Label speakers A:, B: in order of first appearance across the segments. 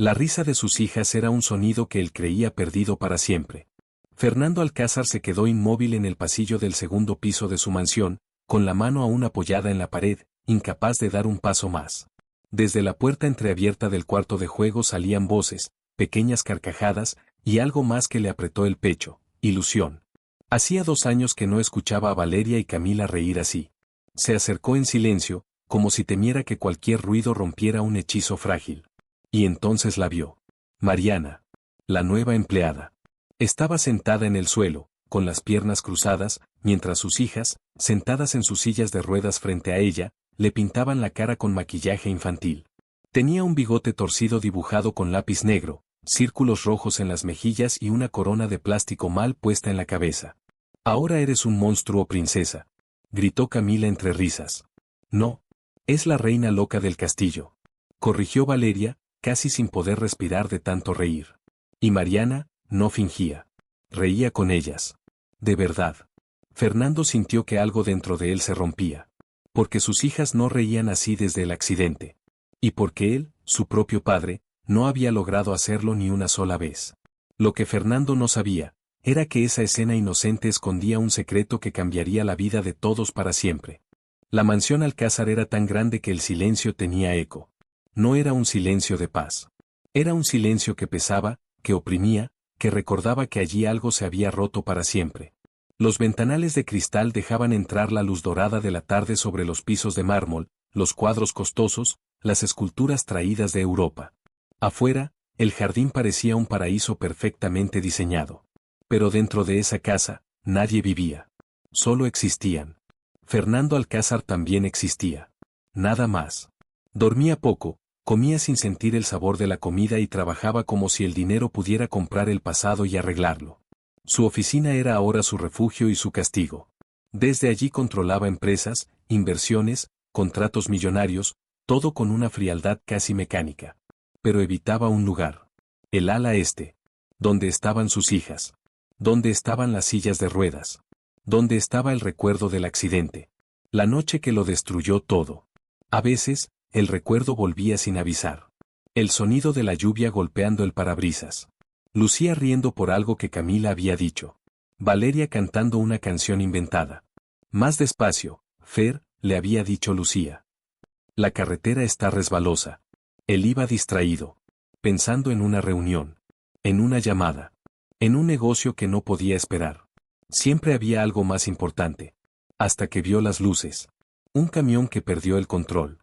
A: La risa de sus hijas era un sonido que él creía perdido para siempre. Fernando Alcázar se quedó inmóvil en el pasillo del segundo piso de su mansión, con la mano aún apoyada en la pared, incapaz de dar un paso más. Desde la puerta entreabierta del cuarto de juego salían voces, pequeñas carcajadas, y algo más que le apretó el pecho: ilusión. Hacía 2 años que no escuchaba a Valeria y Camila reír así. Se acercó en silencio, como si temiera que cualquier ruido rompiera un hechizo frágil. Y entonces la vio. Mariana, la nueva empleada. Estaba sentada en el suelo, con las piernas cruzadas, mientras sus hijas, sentadas en sus sillas de ruedas frente a ella, le pintaban la cara con maquillaje infantil. Tenía un bigote torcido dibujado con lápiz negro, círculos rojos en las mejillas y una corona de plástico mal puesta en la cabeza. «Ahora eres un monstruo, princesa», gritó Camila entre risas. «No, es la reina loca del castillo», corrigió Valeria, casi sin poder respirar de tanto reír. Y Mariana no fingía. Reía con ellas. De verdad. Fernando sintió que algo dentro de él se rompía. Porque sus hijas no reían así desde el accidente. Y porque él, su propio padre, no había logrado hacerlo ni una sola vez. Lo que Fernando no sabía, era que esa escena inocente escondía un secreto que cambiaría la vida de todos para siempre. La mansión Alcázar era tan grande que el silencio tenía eco. No era un silencio de paz. Era un silencio que pesaba, que oprimía, que recordaba que allí algo se había roto para siempre. Los ventanales de cristal dejaban entrar la luz dorada de la tarde sobre los pisos de mármol, los cuadros costosos, las esculturas traídas de Europa. Afuera, el jardín parecía un paraíso perfectamente diseñado. Pero dentro de esa casa, nadie vivía. Solo existían. Fernando Alcázar también existía. Nada más. Dormía poco, comía sin sentir el sabor de la comida y trabajaba como si el dinero pudiera comprar el pasado y arreglarlo. Su oficina era ahora su refugio y su castigo. Desde allí controlaba empresas, inversiones, contratos millonarios, todo con una frialdad casi mecánica. Pero evitaba un lugar. El ala este. Donde estaban sus hijas. Donde estaban las sillas de ruedas. Donde estaba el recuerdo del accidente. La noche que lo destruyó todo. A veces, el recuerdo volvía sin avisar. El sonido de la lluvia golpeando el parabrisas. Lucía riendo por algo que Camila había dicho. Valeria cantando una canción inventada. Más despacio, Fer, le había dicho Lucía. La carretera está resbalosa. Él iba distraído. Pensando en una reunión. En una llamada. En un negocio que no podía esperar. Siempre había algo más importante. Hasta que vio las luces. Un camión que perdió el control.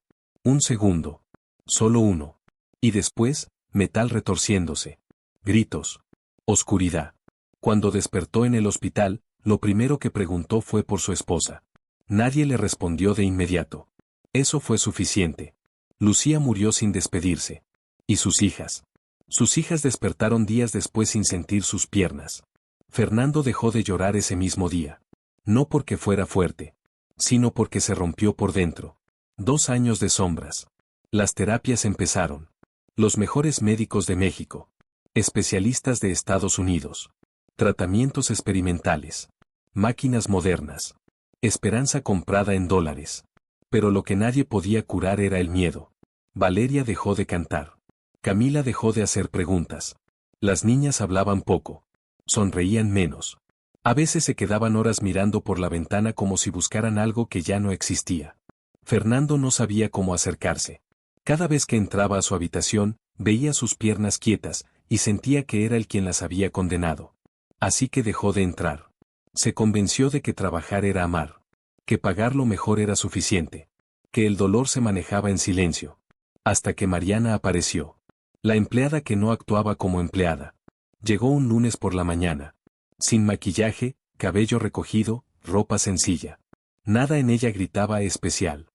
A: Un segundo. Solo uno. Y después, metal retorciéndose. Gritos. Oscuridad. Cuando despertó en el hospital, lo primero que preguntó fue por su esposa. Nadie le respondió de inmediato. Eso fue suficiente. Lucía murió sin despedirse. ¿Y sus hijas? Sus hijas despertaron días después sin sentir sus piernas. Fernando dejó de llorar ese mismo día. No porque fuera fuerte, sino porque se rompió por dentro. 2 años de sombras. Las terapias empezaron. Los mejores médicos de México. Especialistas de Estados Unidos. Tratamientos experimentales. Máquinas modernas. Esperanza comprada en dólares. Pero lo que nadie podía curar era el miedo. Valeria dejó de cantar. Camila dejó de hacer preguntas. Las niñas hablaban poco. Sonreían menos. A veces se quedaban horas mirando por la ventana como si buscaran algo que ya no existía. Fernando no sabía cómo acercarse. Cada vez que entraba a su habitación, veía sus piernas quietas, y sentía que era él quien las había condenado. Así que dejó de entrar. Se convenció de que trabajar era amar. Que pagar lo mejor era suficiente. Que el dolor se manejaba en silencio. Hasta que Mariana apareció. La empleada que no actuaba como empleada. Llegó un lunes por la mañana. Sin maquillaje, cabello recogido, ropa sencilla. Nada en ella gritaba especial.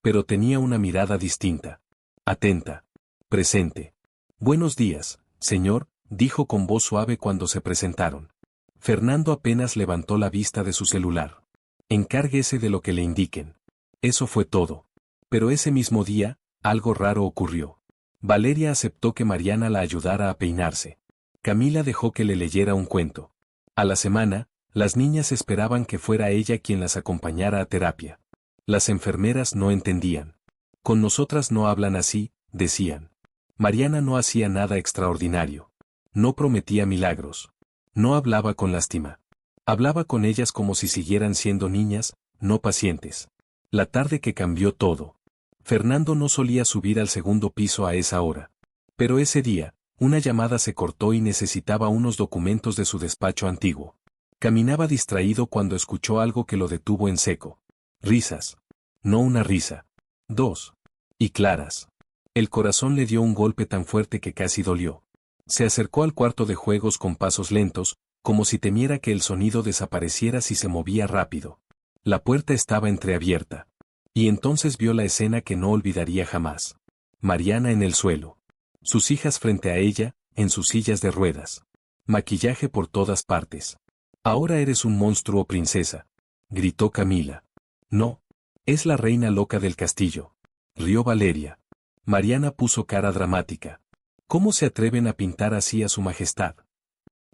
A: Pero tenía una mirada distinta. Atenta. Presente. «Buenos días, señor», dijo con voz suave cuando se presentaron. Fernando apenas levantó la vista de su celular. «Encárguese de lo que le indiquen». Eso fue todo. Pero ese mismo día, algo raro ocurrió. Valeria aceptó que Mariana la ayudara a peinarse. Camila dejó que le leyera un cuento. A la semana, las niñas esperaban que fuera ella quien las acompañara a terapia. Las enfermeras no entendían. «Con nosotras no hablan así», decían. Mariana no hacía nada extraordinario. No prometía milagros. No hablaba con lástima. Hablaba con ellas como si siguieran siendo niñas, no pacientes. La tarde que cambió todo. Fernando no solía subir al segundo piso a esa hora. Pero ese día, una llamada se cortó y necesitaba unos documentos de su despacho antiguo. Caminaba distraído cuando escuchó algo que lo detuvo en seco. Risas. No una risa. Dos. Y claras. El corazón le dio un golpe tan fuerte que casi dolió. Se acercó al cuarto de juegos con pasos lentos, como si temiera que el sonido desapareciera si se movía rápido. La puerta estaba entreabierta. Y entonces vio la escena que no olvidaría jamás. Mariana en el suelo. Sus hijas frente a ella, en sus sillas de ruedas. Maquillaje por todas partes. Ahora eres un monstruo, princesa, gritó Camila. No. Es la reina loca del castillo. Rió Valeria. Mariana puso cara dramática. ¿Cómo se atreven a pintar así a su majestad?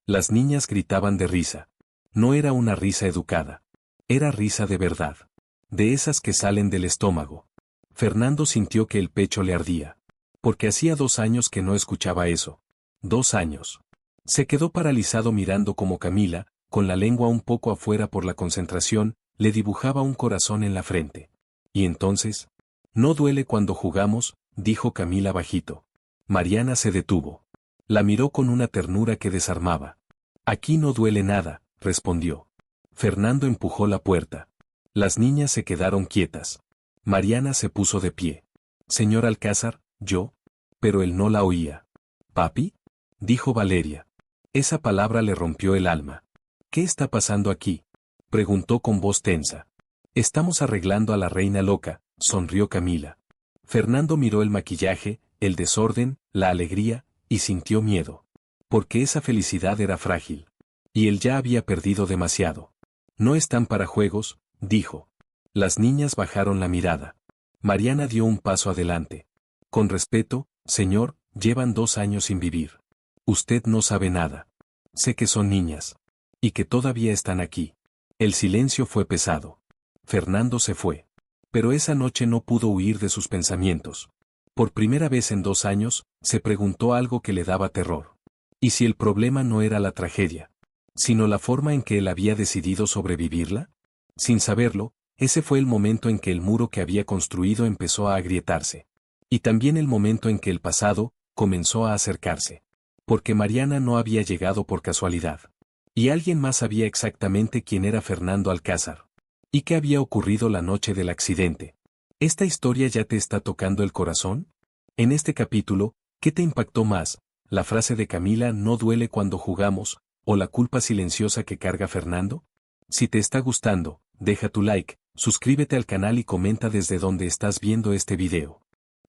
A: Las niñas gritaban de risa. No era una risa educada. Era risa de verdad. De esas que salen del estómago. Fernando sintió que el pecho le ardía. Porque hacía 2 años que no escuchaba eso. 2 años. Se quedó paralizado mirando cómo Camila, con la lengua un poco afuera por la concentración, le dibujaba un corazón en la frente. Y entonces, no duele cuando jugamos, dijo Camila bajito. Mariana se detuvo. La miró con una ternura que desarmaba. Aquí no duele nada, respondió. Fernando empujó la puerta. Las niñas se quedaron quietas. Mariana se puso de pie. Señor Alcázar, yo. Pero él no la oía. ¿Papi? Dijo Valeria. Esa palabra le rompió el alma. ¿Qué está pasando aquí? Preguntó con voz tensa. Estamos arreglando a la reina loca, sonrió Camila. Fernando miró el maquillaje, el desorden, la alegría, y sintió miedo. Porque esa felicidad era frágil. Y él ya había perdido demasiado. No están para juegos, dijo. Las niñas bajaron la mirada. Mariana dio un paso adelante. Con respeto, señor, llevan 2 años sin vivir. Usted no sabe nada. Sé que son niñas. Y que todavía están aquí. El silencio fue pesado. Fernando se fue. Pero esa noche no pudo huir de sus pensamientos. Por primera vez en 2 años, se preguntó algo que le daba terror. ¿Y si el problema no era la tragedia, sino la forma en que él había decidido sobrevivirla? Sin saberlo, ese fue el momento en que el muro que había construido empezó a agrietarse. Y también el momento en que el pasado comenzó a acercarse. Porque Mariana no había llegado por casualidad. Y alguien más sabía exactamente quién era Fernando Alcázar. ¿Y qué había ocurrido la noche del accidente? ¿Esta historia ya te está tocando el corazón? En este capítulo, ¿qué te impactó más? ¿La frase de Camila no duele cuando jugamos, o la culpa silenciosa que carga Fernando? Si te está gustando, deja tu like, suscríbete al canal y comenta desde donde estás viendo este video.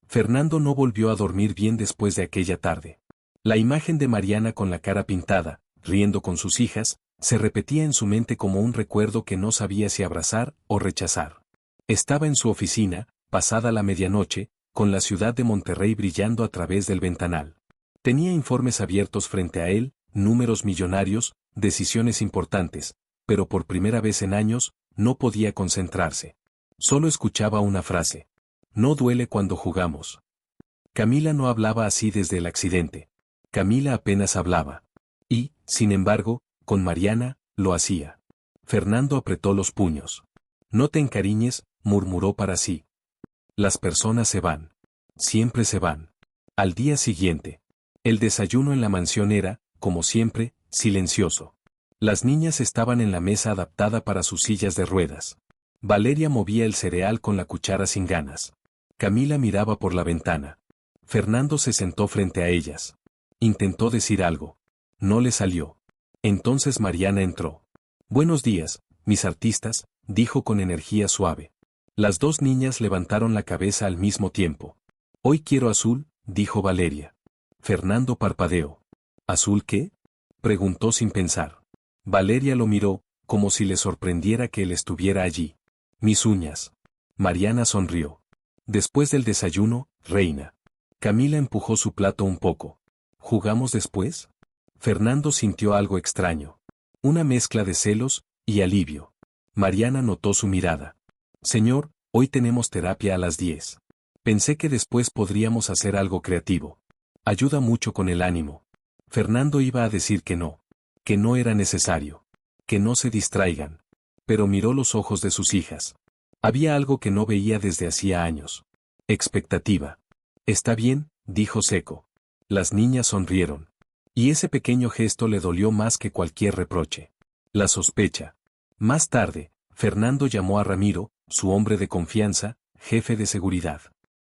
A: Fernando no volvió a dormir bien después de aquella tarde. La imagen de Mariana con la cara pintada, riendo con sus hijas, se repetía en su mente como un recuerdo que no sabía si abrazar o rechazar. Estaba en su oficina, pasada la medianoche, con la ciudad de Monterrey brillando a través del ventanal. Tenía informes abiertos frente a él, números millonarios, decisiones importantes, pero por primera vez en años, no podía concentrarse. Solo escuchaba una frase. No duele cuando jugamos. Camila no hablaba así desde el accidente. Camila apenas hablaba. Y, sin embargo, con Mariana, lo hacía. Fernando apretó los puños. No te encariñes, murmuró para sí. Las personas se van. Siempre se van. Al día siguiente. El desayuno en la mansión era, como siempre, silencioso. Las niñas estaban en la mesa adaptada para sus sillas de ruedas. Valeria movía el cereal con la cuchara sin ganas. Camila miraba por la ventana. Fernando se sentó frente a ellas. Intentó decir algo. No le salió. Entonces Mariana entró. Buenos días, mis artistas, dijo con energía suave. Las 2 niñas levantaron la cabeza al mismo tiempo. Hoy quiero azul, dijo Valeria. Fernando parpadeó. ¿Azul qué? Preguntó sin pensar. Valeria lo miró, como si le sorprendiera que él estuviera allí. Mis uñas. Mariana sonrió. Después del desayuno, reina. Camila empujó su plato un poco. ¿Jugamos después? Fernando sintió algo extraño. Una mezcla de celos y alivio. Mariana notó su mirada. Señor, hoy tenemos terapia a las 10. Pensé que después podríamos hacer algo creativo. Ayuda mucho con el ánimo. Fernando iba a decir que no era necesario, que no se distraigan. Pero miró los ojos de sus hijas. Había algo que no veía desde hacía años. Expectativa. Está bien, dijo seco. Las niñas sonrieron. Y ese pequeño gesto le dolió más que cualquier reproche. La sospecha. Más tarde, Fernando llamó a Ramiro, su hombre de confianza, jefe de seguridad.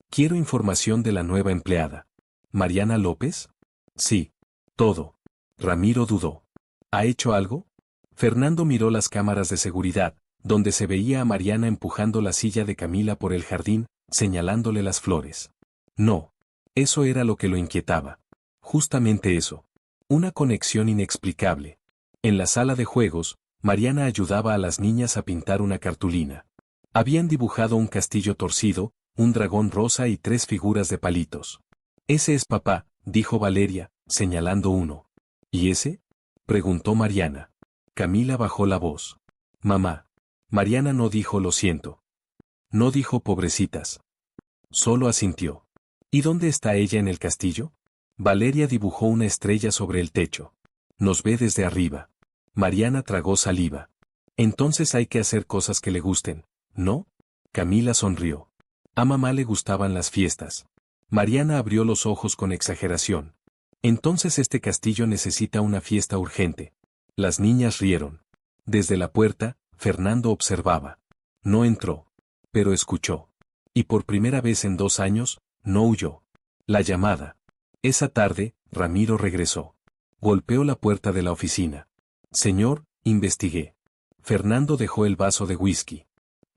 A: Quiero información de la nueva empleada. ¿Mariana López? Sí. Todo. Ramiro dudó. ¿Ha hecho algo? Fernando miró las cámaras de seguridad, donde se veía a Mariana empujando la silla de Camila por el jardín, señalándole las flores. No. Eso era lo que lo inquietaba. Justamente eso. Una conexión inexplicable. En la sala de juegos, Mariana ayudaba a las niñas a pintar una cartulina. Habían dibujado un castillo torcido, un dragón rosa y 3 figuras de palitos. Ese es papá, dijo Valeria, señalando uno. ¿Y ese? Preguntó Mariana. Camila bajó la voz. Mamá. Mariana no dijo lo siento. No dijo pobrecitas. Solo asintió. ¿Y dónde está ella en el castillo? Valeria dibujó una estrella sobre el techo. Nos ve desde arriba. Mariana tragó saliva. Entonces hay que hacer cosas que le gusten, ¿no? Camila sonrió. A mamá le gustaban las fiestas. Mariana abrió los ojos con exageración. Entonces este castillo necesita una fiesta urgente. Las niñas rieron. Desde la puerta, Fernando observaba. No entró. Pero escuchó. Y por primera vez en 2 años, no huyó. La llamada. Esa tarde, Ramiro regresó. Golpeó la puerta de la oficina. Señor, investigué. Fernando dejó el vaso de whisky.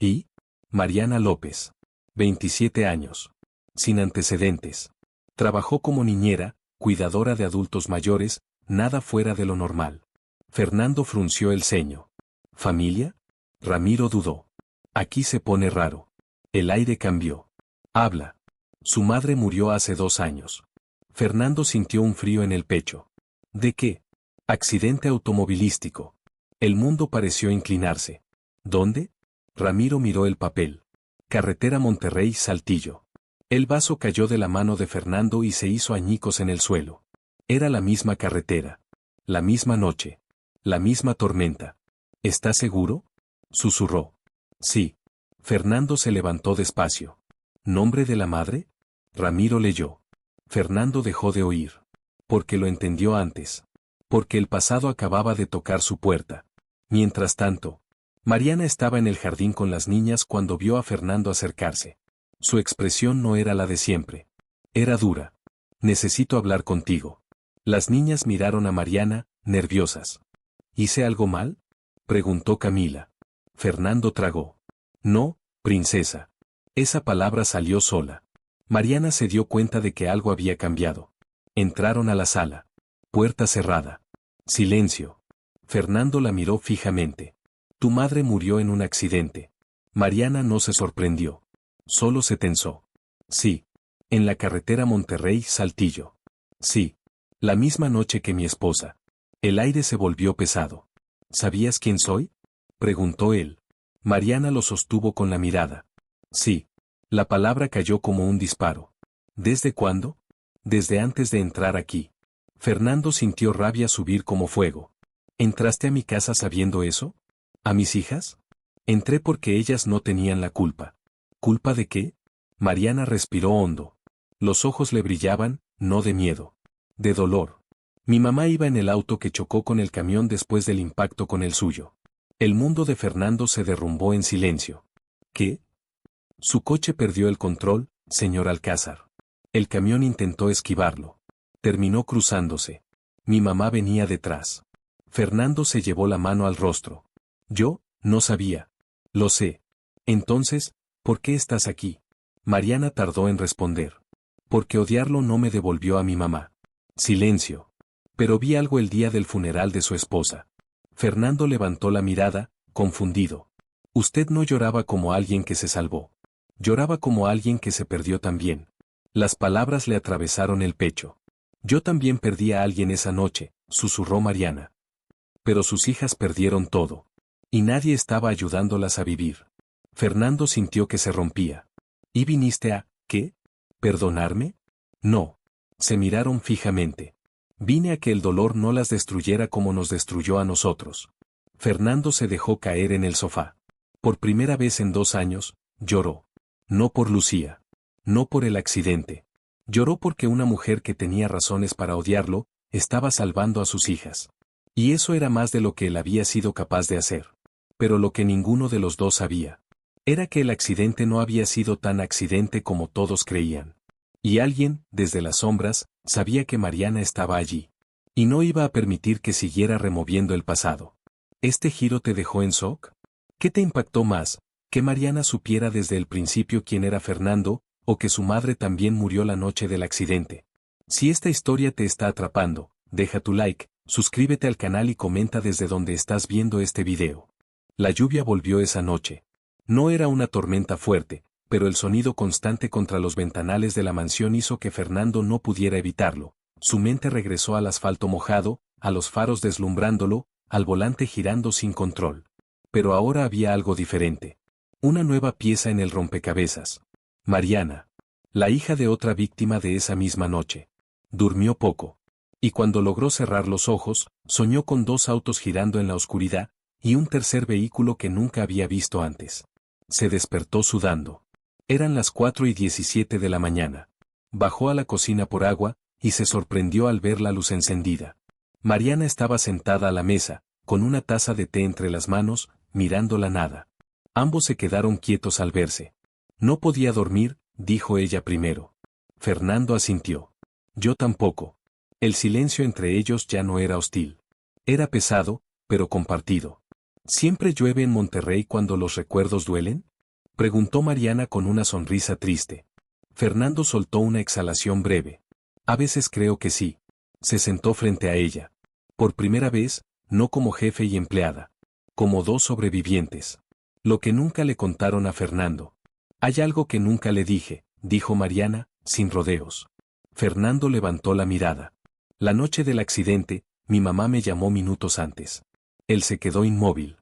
A: ¿Y? Mariana López. 27 años. Sin antecedentes. Trabajó como niñera, cuidadora de adultos mayores, nada fuera de lo normal. Fernando frunció el ceño. ¿Familia? Ramiro dudó. Aquí se pone raro. El aire cambió. Habla. Su madre murió hace 2 años. Fernando sintió un frío en el pecho. ¿De qué? Accidente automovilístico. El mundo pareció inclinarse. ¿Dónde? Ramiro miró el papel. Carretera Monterrey-Saltillo. El vaso cayó de la mano de Fernando y se hizo añicos en el suelo. Era la misma carretera. La misma noche. La misma tormenta. ¿Estás seguro? Susurró. Sí. Fernando se levantó despacio. ¿Nombre de la madre? Ramiro leyó. Fernando dejó de oír. Porque lo entendió antes. Porque el pasado acababa de tocar su puerta. Mientras tanto, Mariana estaba en el jardín con las niñas cuando vio a Fernando acercarse. Su expresión no era la de siempre. Era dura. Necesito hablar contigo. Las niñas miraron a Mariana, nerviosas. ¿Hice algo mal? Preguntó Camila. Fernando tragó. No, princesa. Esa palabra salió sola. Mariana se dio cuenta de que algo había cambiado. Entraron a la sala. Puerta cerrada. Silencio. Fernando la miró fijamente. Tu madre murió en un accidente. Mariana no se sorprendió. Solo se tensó. Sí. En la carretera Monterrey-Saltillo. Sí. La misma noche que mi esposa. El aire se volvió pesado. ¿Sabías quién soy? Preguntó él. Mariana lo sostuvo con la mirada. Sí. La palabra cayó como un disparo. ¿Desde cuándo? Desde antes de entrar aquí. Fernando sintió rabia subir como fuego. ¿Entraste a mi casa sabiendo eso? ¿A mis hijas? Entré porque ellas no tenían la culpa. ¿Culpa de qué? Mariana respiró hondo. Los ojos le brillaban, no de miedo. De dolor. Mi mamá iba en el auto que chocó con el camión después del impacto con el suyo. El mundo de Fernando se derrumbó en silencio. ¿Qué? Su coche perdió el control, señor Alcázar. El camión intentó esquivarlo. Terminó cruzándose. Mi mamá venía detrás. Fernando se llevó la mano al rostro. Yo, no sabía. Lo sé. Entonces, ¿por qué estás aquí? Mariana tardó en responder. Porque odiarlo no me devolvió a mi mamá. Silencio. Pero vi algo el día del funeral de su esposa. Fernando levantó la mirada, confundido. Usted no lloraba como alguien que se salvó. Lloraba como alguien que se perdió también. Las palabras le atravesaron el pecho. Yo también perdí a alguien esa noche, susurró Mariana. Pero sus hijas perdieron todo. Y nadie estaba ayudándolas a vivir. Fernando sintió que se rompía. ¿Y viniste a, qué? ¿Perdonarme? No. Se miraron fijamente. Vine a que el dolor no las destruyera como nos destruyó a nosotros. Fernando se dejó caer en el sofá. Por primera vez en 2 años, lloró. No por Lucía. No por el accidente. Lloró porque una mujer que tenía razones para odiarlo, estaba salvando a sus hijas. Y eso era más de lo que él había sido capaz de hacer. Pero lo que ninguno de los dos sabía era que el accidente no había sido tan accidente como todos creían. Y alguien, desde las sombras, sabía que Mariana estaba allí. Y no iba a permitir que siguiera removiendo el pasado. ¿Este giro te dejó en shock? ¿Qué te impactó más, que Mariana supiera desde el principio quién era Fernando, o que su madre también murió la noche del accidente? Si esta historia te está atrapando, deja tu like, suscríbete al canal y comenta desde donde estás viendo este video. La lluvia volvió esa noche. No era una tormenta fuerte, pero el sonido constante contra los ventanales de la mansión hizo que Fernando no pudiera evitarlo. Su mente regresó al asfalto mojado, a los faros deslumbrándolo, al volante girando sin control. Pero ahora había algo diferente. Una nueva pieza en el rompecabezas. Mariana. La hija de otra víctima de esa misma noche. Durmió poco. Y cuando logró cerrar los ojos, soñó con 2 autos girando en la oscuridad, y un tercer vehículo que nunca había visto antes. Se despertó sudando. Eran las 4:17 de la mañana. Bajó a la cocina por agua, y se sorprendió al ver la luz encendida. Mariana estaba sentada a la mesa, con una taza de té entre las manos, mirando la nada. Ambos se quedaron quietos al verse. No podía dormir, dijo ella primero. Fernando asintió. Yo tampoco. El silencio entre ellos ya no era hostil. Era pesado, pero compartido. ¿Siempre llueve en Monterrey cuando los recuerdos duelen? Preguntó Mariana con una sonrisa triste. Fernando soltó una exhalación breve. A veces creo que sí. Se sentó frente a ella. Por primera vez, no como jefe y empleada. Como 2 sobrevivientes. Lo que nunca le contaron a Fernando. Hay algo que nunca le dije, dijo Mariana, sin rodeos. Fernando levantó la mirada. La noche del accidente, mi mamá me llamó minutos antes. Él se quedó inmóvil.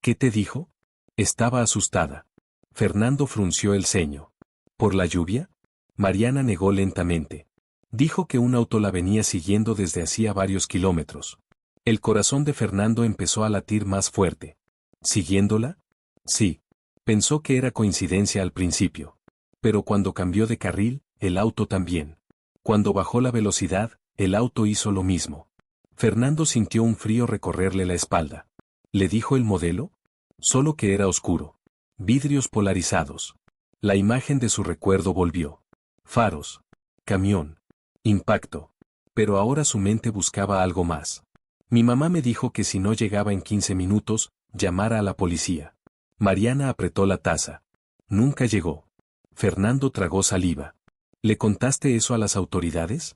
A: ¿Qué te dijo? Estaba asustada. Fernando frunció el ceño. ¿Por la lluvia? Mariana negó lentamente. Dijo que un auto la venía siguiendo desde hacía varios kilómetros. El corazón de Fernando empezó a latir más fuerte. ¿Siguiéndola? Sí. Pensó que era coincidencia al principio. Pero cuando cambió de carril, el auto también. Cuando bajó la velocidad, el auto hizo lo mismo. Fernando sintió un frío recorrerle la espalda. ¿Le dijo el modelo? Solo que era oscuro. Vidrios polarizados. La imagen de su recuerdo volvió. Faros. Camión. Impacto. Pero ahora su mente buscaba algo más. Mi mamá me dijo que si no llegaba en 15 minutos, llamara a la policía. Mariana apretó la taza. Nunca llegó. Fernando tragó saliva. ¿Le contaste eso a las autoridades?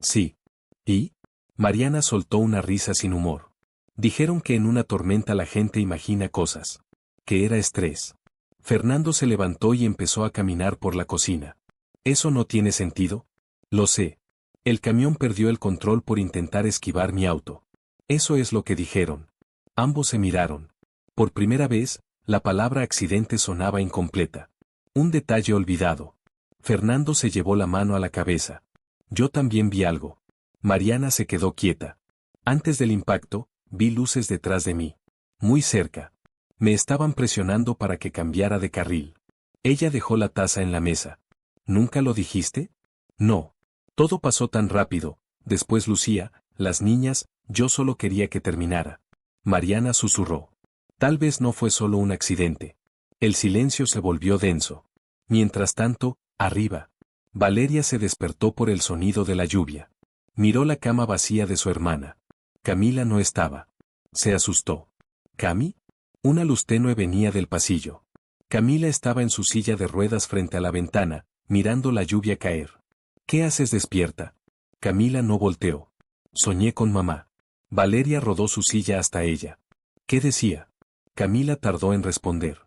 A: Sí. ¿Y? Mariana soltó una risa sin humor. Dijeron que en una tormenta la gente imagina cosas. Que era estrés. Fernando se levantó y empezó a caminar por la cocina. ¿Eso no tiene sentido? Lo sé. El camión perdió el control por intentar esquivar mi auto. Eso es lo que dijeron. Ambos se miraron. Por primera vez, la palabra accidente sonaba incompleta. Un detalle olvidado. Fernando se llevó la mano a la cabeza. Yo también vi algo. Mariana se quedó quieta. Antes del impacto, vi luces detrás de mí. Muy cerca. Me estaban presionando para que cambiara de carril. Ella dejó la taza en la mesa. ¿Nunca lo dijiste? No. Todo pasó tan rápido. Después Lucía, las niñas, yo solo quería que terminara. Mariana susurró. Tal vez no fue solo un accidente. El silencio se volvió denso. Mientras tanto, arriba. Valeria se despertó por el sonido de la lluvia. Miró la cama vacía de su hermana. Camila no estaba. Se asustó. ¿Cami? Una luz tenue venía del pasillo. Camila estaba en su silla de ruedas frente a la ventana, mirando la lluvia caer. ¿Qué haces despierta? Camila no volteó. Soñé con mamá. Valeria rodó su silla hasta ella. ¿Qué decía? Camila tardó en responder.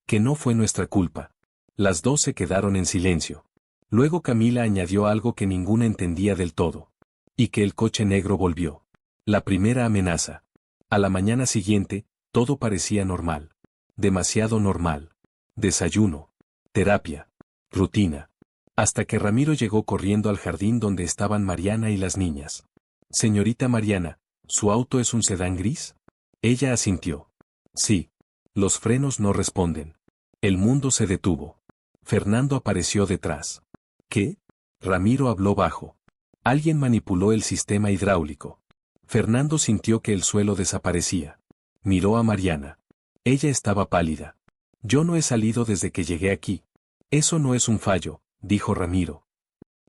A: Que no fue nuestra culpa. Las dos se quedaron en silencio. Luego Camila añadió algo que ninguna entendía del todo. Y que el coche negro volvió. La primera amenaza. A la mañana siguiente, todo parecía normal. Demasiado normal. Desayuno. Terapia. Rutina. Hasta que Ramiro llegó corriendo al jardín donde estaban Mariana y las niñas. Señorita Mariana, ¿su auto es un sedán gris? Ella asintió. Sí. Los frenos no responden. El mundo se detuvo. Fernando apareció detrás. ¿Qué? Ramiro habló bajo. Alguien manipuló el sistema hidráulico. Fernando sintió que el suelo desaparecía. Miró a Mariana. Ella estaba pálida. Yo no he salido desde que llegué aquí. Eso no es un fallo, dijo Ramiro.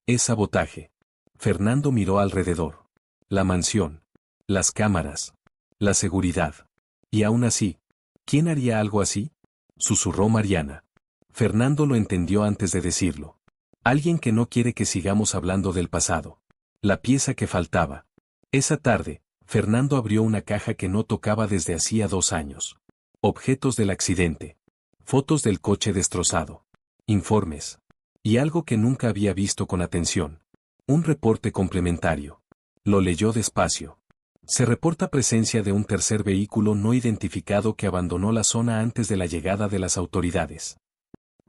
A: Es sabotaje. Fernando miró alrededor. La mansión. Las cámaras. La seguridad. Y aún así, ¿quién haría algo así? Susurró Mariana. Fernando lo entendió antes de decirlo. Alguien que no quiere que sigamos hablando del pasado. La pieza que faltaba. Esa tarde, Fernando abrió una caja que no tocaba desde hacía 2 años. Objetos del accidente. Fotos del coche destrozado. Informes. Y algo que nunca había visto con atención. Un reporte complementario. Lo leyó despacio. Se reporta presencia de un tercer vehículo no identificado que abandonó la zona antes de la llegada de las autoridades.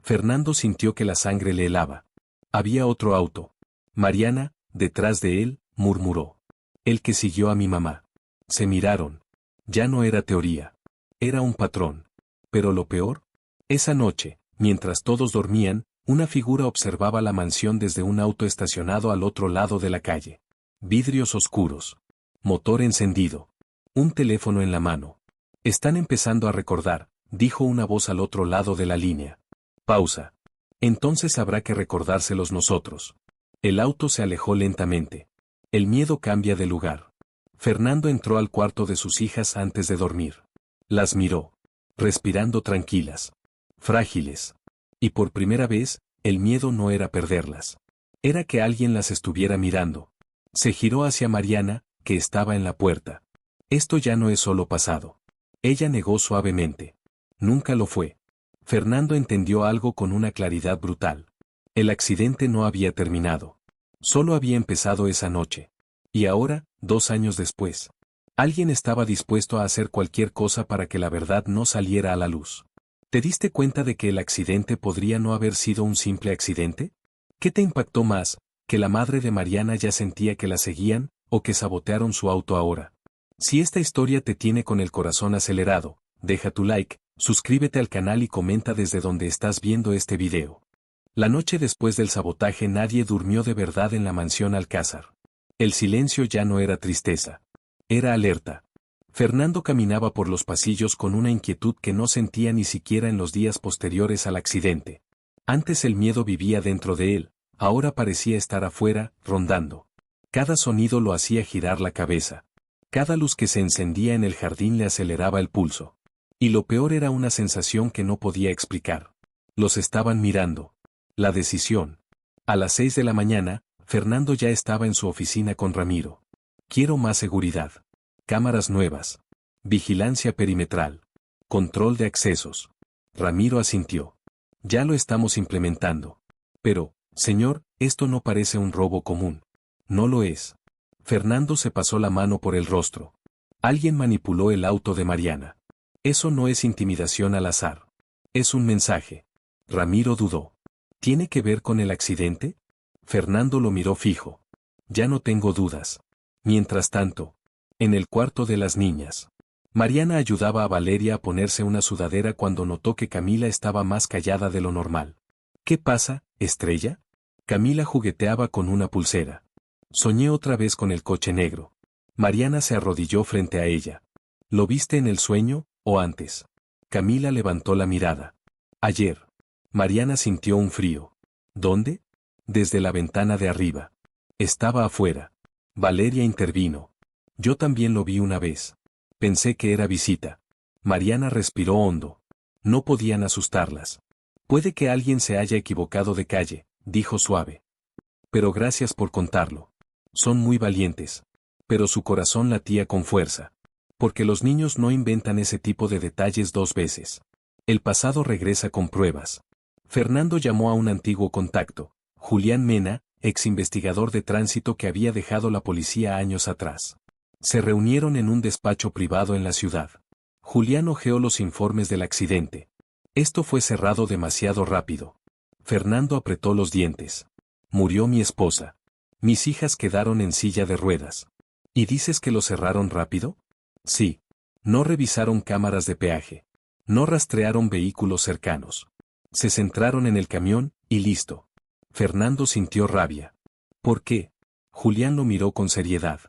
A: Fernando sintió que la sangre le helaba. Había otro auto. Mariana, detrás de él, murmuró. El que siguió a mi mamá. Se miraron. Ya no era teoría. Era un patrón. Pero lo peor. Esa noche, mientras todos dormían, una figura observaba la mansión desde un auto estacionado al otro lado de la calle. Vidrios oscuros. Motor encendido. Un teléfono en la mano. Están empezando a recordar, dijo una voz al otro lado de la línea. Pausa. Entonces habrá que recordárselos nosotros. El auto se alejó lentamente. El miedo cambia de lugar. Fernando entró al cuarto de sus hijas antes de dormir. Las miró. Respirando tranquilas. Frágiles. Y por primera vez, el miedo no era perderlas. Era que alguien las estuviera mirando. Se giró hacia Mariana, que estaba en la puerta. Esto ya no es solo pasado. Ella negó suavemente. Nunca lo fue. Fernando entendió algo con una claridad brutal. El accidente no había terminado. Solo había empezado esa noche. Y ahora, 2 años después, alguien estaba dispuesto a hacer cualquier cosa para que la verdad no saliera a la luz. ¿Te diste cuenta de que el accidente podría no haber sido un simple accidente? ¿Qué te impactó más, que la madre de Mariana ya sentía que la seguían, o que sabotearon su auto ahora? Si esta historia te tiene con el corazón acelerado, deja tu like, suscríbete al canal y comenta desde donde estás viendo este video. La noche después del sabotaje nadie durmió de verdad en la mansión Alcázar. El silencio ya no era tristeza. Era alerta. Fernando caminaba por los pasillos con una inquietud que no sentía ni siquiera en los días posteriores al accidente. Antes el miedo vivía dentro de él, ahora parecía estar afuera, rondando. Cada sonido lo hacía girar la cabeza. Cada luz que se encendía en el jardín le aceleraba el pulso. Y lo peor era una sensación que no podía explicar. Los estaban mirando. La decisión. A las 6 de la mañana, Fernando ya estaba en su oficina con Ramiro. Quiero más seguridad. Cámaras nuevas. Vigilancia perimetral. Control de accesos. Ramiro asintió. Ya lo estamos implementando. Pero, señor, esto no parece un robo común. No lo es. Fernando se pasó la mano por el rostro. Alguien manipuló el auto de Mariana. Eso no es intimidación al azar. Es un mensaje. Ramiro dudó. ¿Tiene que ver con el accidente? Fernando lo miró fijo. Ya no tengo dudas. Mientras tanto, en el cuarto de las niñas, Mariana ayudaba a Valeria a ponerse una sudadera cuando notó que Camila estaba más callada de lo normal. ¿Qué pasa, Estrella? Camila jugueteaba con una pulsera. Soñé otra vez con el coche negro. Mariana se arrodilló frente a ella. ¿Lo viste en el sueño, o antes? Camila levantó la mirada. Ayer. Mariana sintió un frío. ¿Dónde? Desde la ventana de arriba. Estaba afuera. Valeria intervino. Yo también lo vi una vez. Pensé que era visita. Mariana respiró hondo. No podían asustarlas. Puede que alguien se haya equivocado de calle, dijo suave. Pero gracias por contarlo. Son muy valientes. Pero su corazón latía con fuerza. Porque los niños no inventan ese tipo de detalles 2 veces. El pasado regresa con pruebas. Fernando llamó a un antiguo contacto, Julián Mena, ex investigador de tránsito que había dejado la policía años atrás. Se reunieron en un despacho privado en la ciudad. Julián hojeó los informes del accidente. Esto fue cerrado demasiado rápido. Fernando apretó los dientes. Murió mi esposa. Mis hijas quedaron en silla de ruedas. ¿Y dices que lo cerraron rápido? Sí. No revisaron cámaras de peaje. No rastrearon vehículos cercanos. Se centraron en el camión, y listo. Fernando sintió rabia. ¿Por qué? Julián lo miró con seriedad.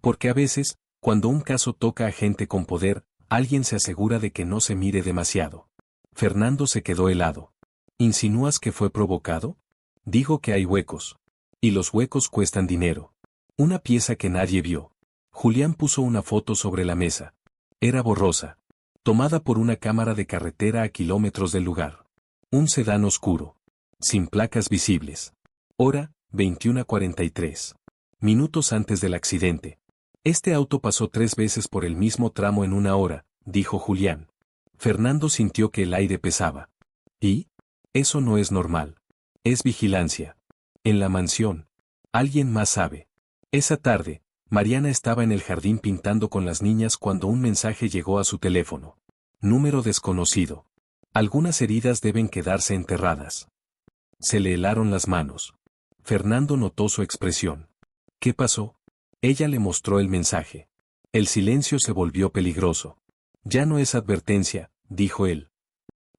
A: Porque a veces, cuando un caso toca a gente con poder, alguien se asegura de que no se mire demasiado. Fernando se quedó helado. ¿Insinúas que fue provocado? Digo que hay huecos. Y los huecos cuestan dinero. Una pieza que nadie vio. Julián puso una foto sobre la mesa. Era borrosa. Tomada por una cámara de carretera a kilómetros del lugar. Un sedán oscuro. Sin placas visibles. Hora, 21:43. Minutos antes del accidente. Este auto pasó 3 veces por el mismo tramo en 1 hora, dijo Julián. Fernando sintió que el aire pesaba. ¿Y? Eso no es normal. Es vigilancia. En la mansión. Alguien más sabe. Esa tarde, Mariana estaba en el jardín pintando con las niñas cuando un mensaje llegó a su teléfono. Número desconocido. Algunas heridas deben quedarse enterradas. Se le helaron las manos. Fernando notó su expresión. ¿Qué pasó? Ella le mostró el mensaje. El silencio se volvió peligroso. Ya no es advertencia, dijo él.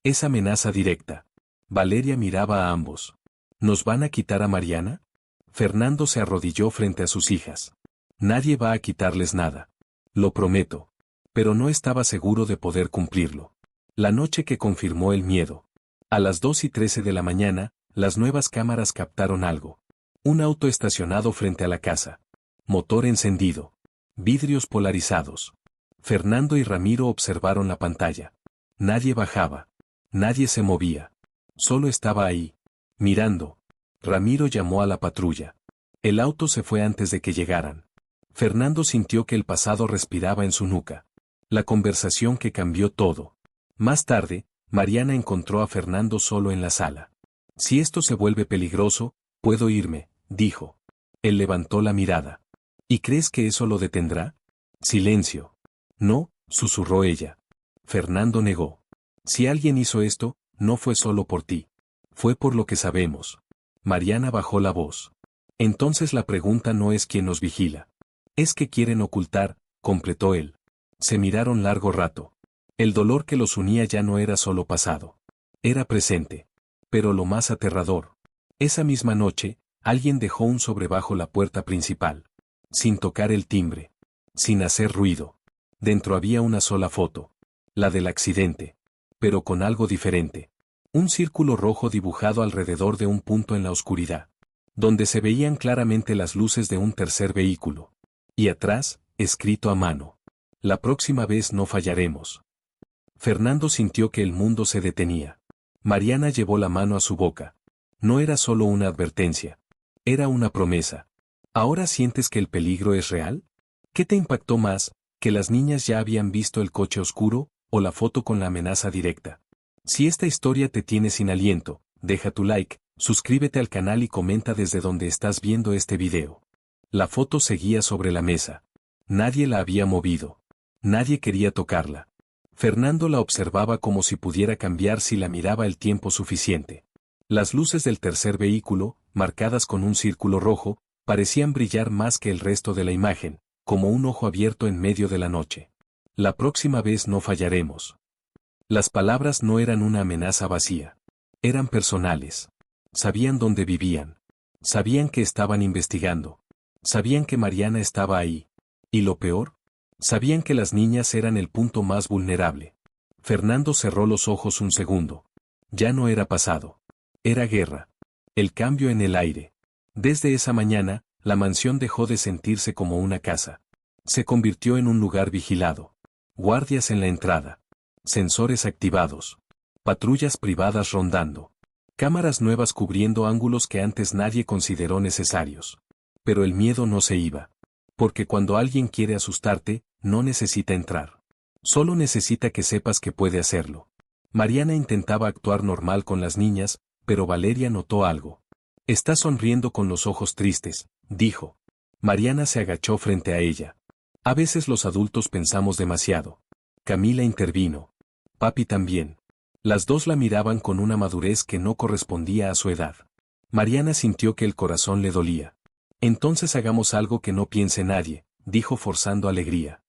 A: Es amenaza directa. Valeria miraba a ambos. ¿Nos van a quitar a Mariana? Fernando se arrodilló frente a sus hijas. Nadie va a quitarles nada. Lo prometo. Pero no estaba seguro de poder cumplirlo. La noche que confirmó el miedo. A las 2:13 de la mañana, las nuevas cámaras captaron algo. Un auto estacionado frente a la casa. Motor encendido. Vidrios polarizados. Fernando y Ramiro observaron la pantalla. Nadie bajaba. Nadie se movía. Solo estaba ahí. Mirando. Ramiro llamó a la patrulla. El auto se fue antes de que llegaran. Fernando sintió que el pasado respiraba en su nuca. La conversación que cambió todo. Más tarde, Mariana encontró a Fernando solo en la sala. Si esto se vuelve peligroso, puedo irme, dijo. Él levantó la mirada. ¿Y crees que eso lo detendrá? Silencio. No, susurró ella. Fernando negó. Si alguien hizo esto, no fue solo por ti. Fue por lo que sabemos. Mariana bajó la voz. Entonces la pregunta no es quién nos vigila. Es que quieren ocultar, completó él. Se miraron largo rato. El dolor que los unía ya no era solo pasado. Era presente. Pero lo más aterrador. Esa misma noche, alguien dejó un sobre bajo la puerta principal. Sin tocar el timbre. Sin hacer ruido. Dentro había una sola foto. La del accidente. Pero con algo diferente. Un círculo rojo dibujado alrededor de un punto en la oscuridad. Donde se veían claramente las luces de un tercer vehículo. Y atrás, escrito a mano. La próxima vez no fallaremos. Fernando sintió que el mundo se detenía. Mariana llevó la mano a su boca. No era solo una advertencia. Era una promesa. ¿Ahora sientes que el peligro es real? ¿Qué te impactó más, que las niñas ya habían visto el coche oscuro, o la foto con la amenaza directa? Si esta historia te tiene sin aliento, deja tu like, suscríbete al canal y comenta desde donde estás viendo este video. La foto seguía sobre la mesa. Nadie la había movido. Nadie quería tocarla. Fernando la observaba como si pudiera cambiar si la miraba el tiempo suficiente. Las luces del tercer vehículo, marcadas con un círculo rojo, parecían brillar más que el resto de la imagen, como un ojo abierto en medio de la noche. La próxima vez no fallaremos. Las palabras no eran una amenaza vacía. Eran personales. Sabían dónde vivían. Sabían que estaban investigando. Sabían que Mariana estaba ahí. ¿Y lo peor? Sabían que las niñas eran el punto más vulnerable. Fernando cerró los ojos un segundo. Ya no era pasado. Era guerra. El cambio en el aire. Desde esa mañana, la mansión dejó de sentirse como una casa. Se convirtió en un lugar vigilado. Guardias en la entrada. Sensores activados. Patrullas privadas rondando. Cámaras nuevas cubriendo ángulos que antes nadie consideró necesarios. Pero el miedo no se iba. Porque cuando alguien quiere asustarte, no necesita entrar. Solo necesita que sepas que puede hacerlo. Mariana intentaba actuar normal con las niñas, pero Valeria notó algo. Está sonriendo con los ojos tristes, dijo. Mariana se agachó frente a ella. A veces los adultos pensamos demasiado. Camila intervino. Papi también. Las dos la miraban con una madurez que no correspondía a su edad. Mariana sintió que el corazón le dolía. Entonces hagamos algo que no piense nadie, dijo forzando alegría.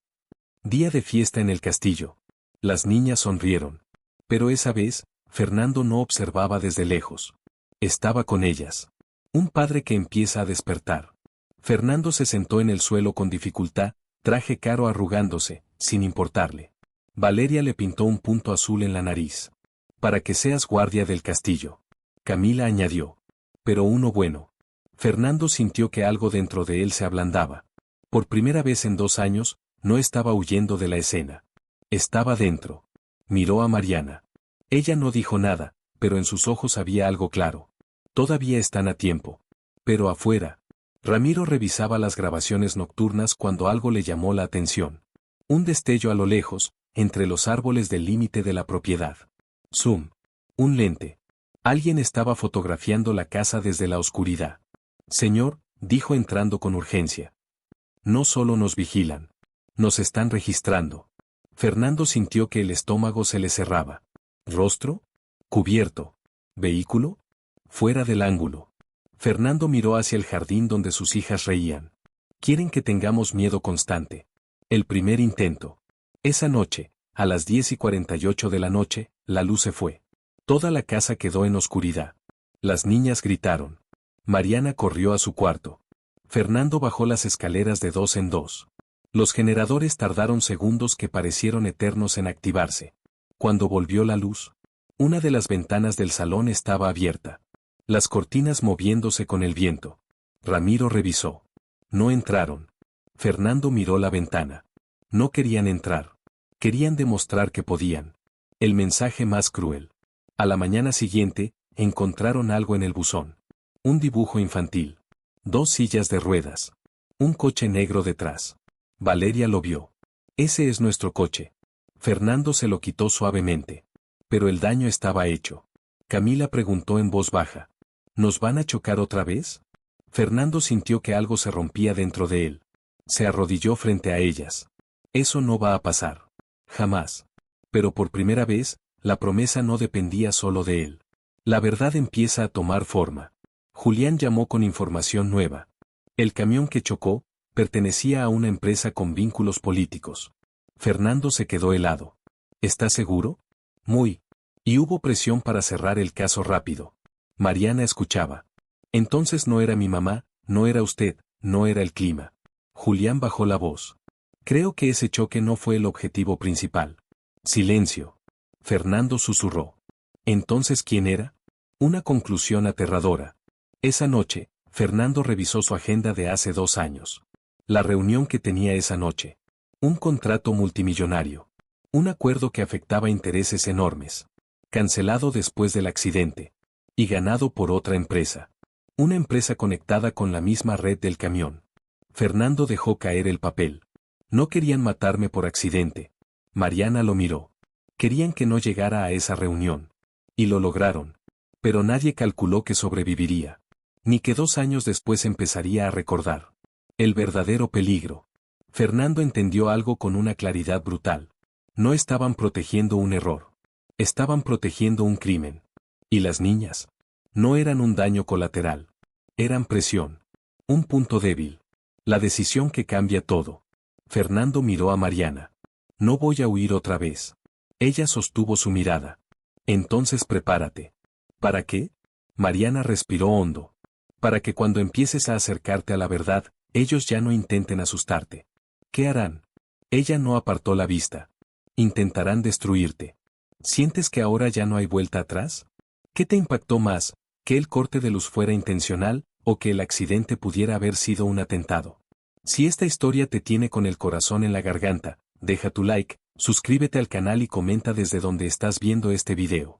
A: Día de fiesta en el castillo. Las niñas sonrieron. Pero esa vez, Fernando no observaba desde lejos. Estaba con ellas. Un padre que empieza a despertar. Fernando se sentó en el suelo con dificultad, traje caro arrugándose, sin importarle. Valeria le pintó un punto azul en la nariz. Para que seas guardia del castillo. Camila añadió. Pero uno bueno. Fernando sintió que algo dentro de él se ablandaba. Por primera vez en 2 años, no estaba huyendo de la escena. Estaba dentro. Miró a Mariana. Ella no dijo nada, pero en sus ojos había algo claro. Todavía están a tiempo. Pero afuera. Ramiro revisaba las grabaciones nocturnas cuando algo le llamó la atención. Un destello a lo lejos, entre los árboles del límite de la propiedad. Zoom. Un lente. Alguien estaba fotografiando la casa desde la oscuridad. Señor, dijo entrando con urgencia. No solo nos vigilan. Nos están registrando. Fernando sintió que el estómago se le cerraba. ¿Rostro? ¿Cubierto? ¿Vehículo? Fuera del ángulo. Fernando miró hacia el jardín donde sus hijas reían. Quieren que tengamos miedo constante. El primer intento. Esa noche, a las 10:48 de la noche, la luz se fue. Toda la casa quedó en oscuridad. Las niñas gritaron. Mariana corrió a su cuarto. Fernando bajó las escaleras de 2 en 2. Los generadores tardaron segundos que parecieron eternos en activarse. Cuando volvió la luz, una de las ventanas del salón estaba abierta. Las cortinas moviéndose con el viento. Ramiro revisó. No entraron. Fernando miró la ventana. No querían entrar. Querían demostrar que podían. El mensaje más cruel. A la mañana siguiente, encontraron algo en el buzón. Un dibujo infantil. 2 sillas de ruedas. Un coche negro detrás. Valeria lo vio. Ese es nuestro coche. Fernando se lo quitó suavemente. Pero el daño estaba hecho. Camila preguntó en voz baja. ¿Nos van a chocar otra vez? Fernando sintió que algo se rompía dentro de él. Se arrodilló frente a ellas. Eso no va a pasar. Jamás. Pero por primera vez, la promesa no dependía solo de él. La verdad empieza a tomar forma. Julián llamó con información nueva. El camión que chocó, pertenecía a una empresa con vínculos políticos. Fernando se quedó helado. ¿Está seguro? Muy. Y hubo presión para cerrar el caso rápido. Mariana escuchaba. Entonces no era mi mamá, no era usted, no era el clima. Julián bajó la voz. Creo que ese choque no fue el objetivo principal. Silencio. Fernando susurró. ¿Entonces quién era? Una conclusión aterradora. Esa noche, Fernando revisó su agenda de hace 2 años. La reunión que tenía esa noche. Un contrato multimillonario. Un acuerdo que afectaba intereses enormes. Cancelado después del accidente. Y ganado por otra empresa. Una empresa conectada con la misma red del camión. Fernando dejó caer el papel. No querían matarme por accidente. Mariana lo miró. Querían que no llegara a esa reunión. Y lo lograron. Pero nadie calculó que sobreviviría. Ni que 2 años después empezaría a recordar. El verdadero peligro. Fernando entendió algo con una claridad brutal. No estaban protegiendo un error. Estaban protegiendo un crimen. ¿Y las niñas? No eran un daño colateral. Eran presión. Un punto débil. La decisión que cambia todo. Fernando miró a Mariana. No voy a huir otra vez. Ella sostuvo su mirada. Entonces prepárate. ¿Para qué? Mariana respiró hondo. Para que cuando empieces a acercarte a la verdad, ellos ya no intenten asustarte. ¿Qué harán? Ella no apartó la vista. Intentarán destruirte. ¿Sientes que ahora ya no hay vuelta atrás? ¿Qué te impactó más, que el corte de luz fuera intencional, o que el accidente pudiera haber sido un atentado? Si esta historia te tiene con el corazón en la garganta, deja tu like, suscríbete al canal y comenta desde donde estás viendo este video.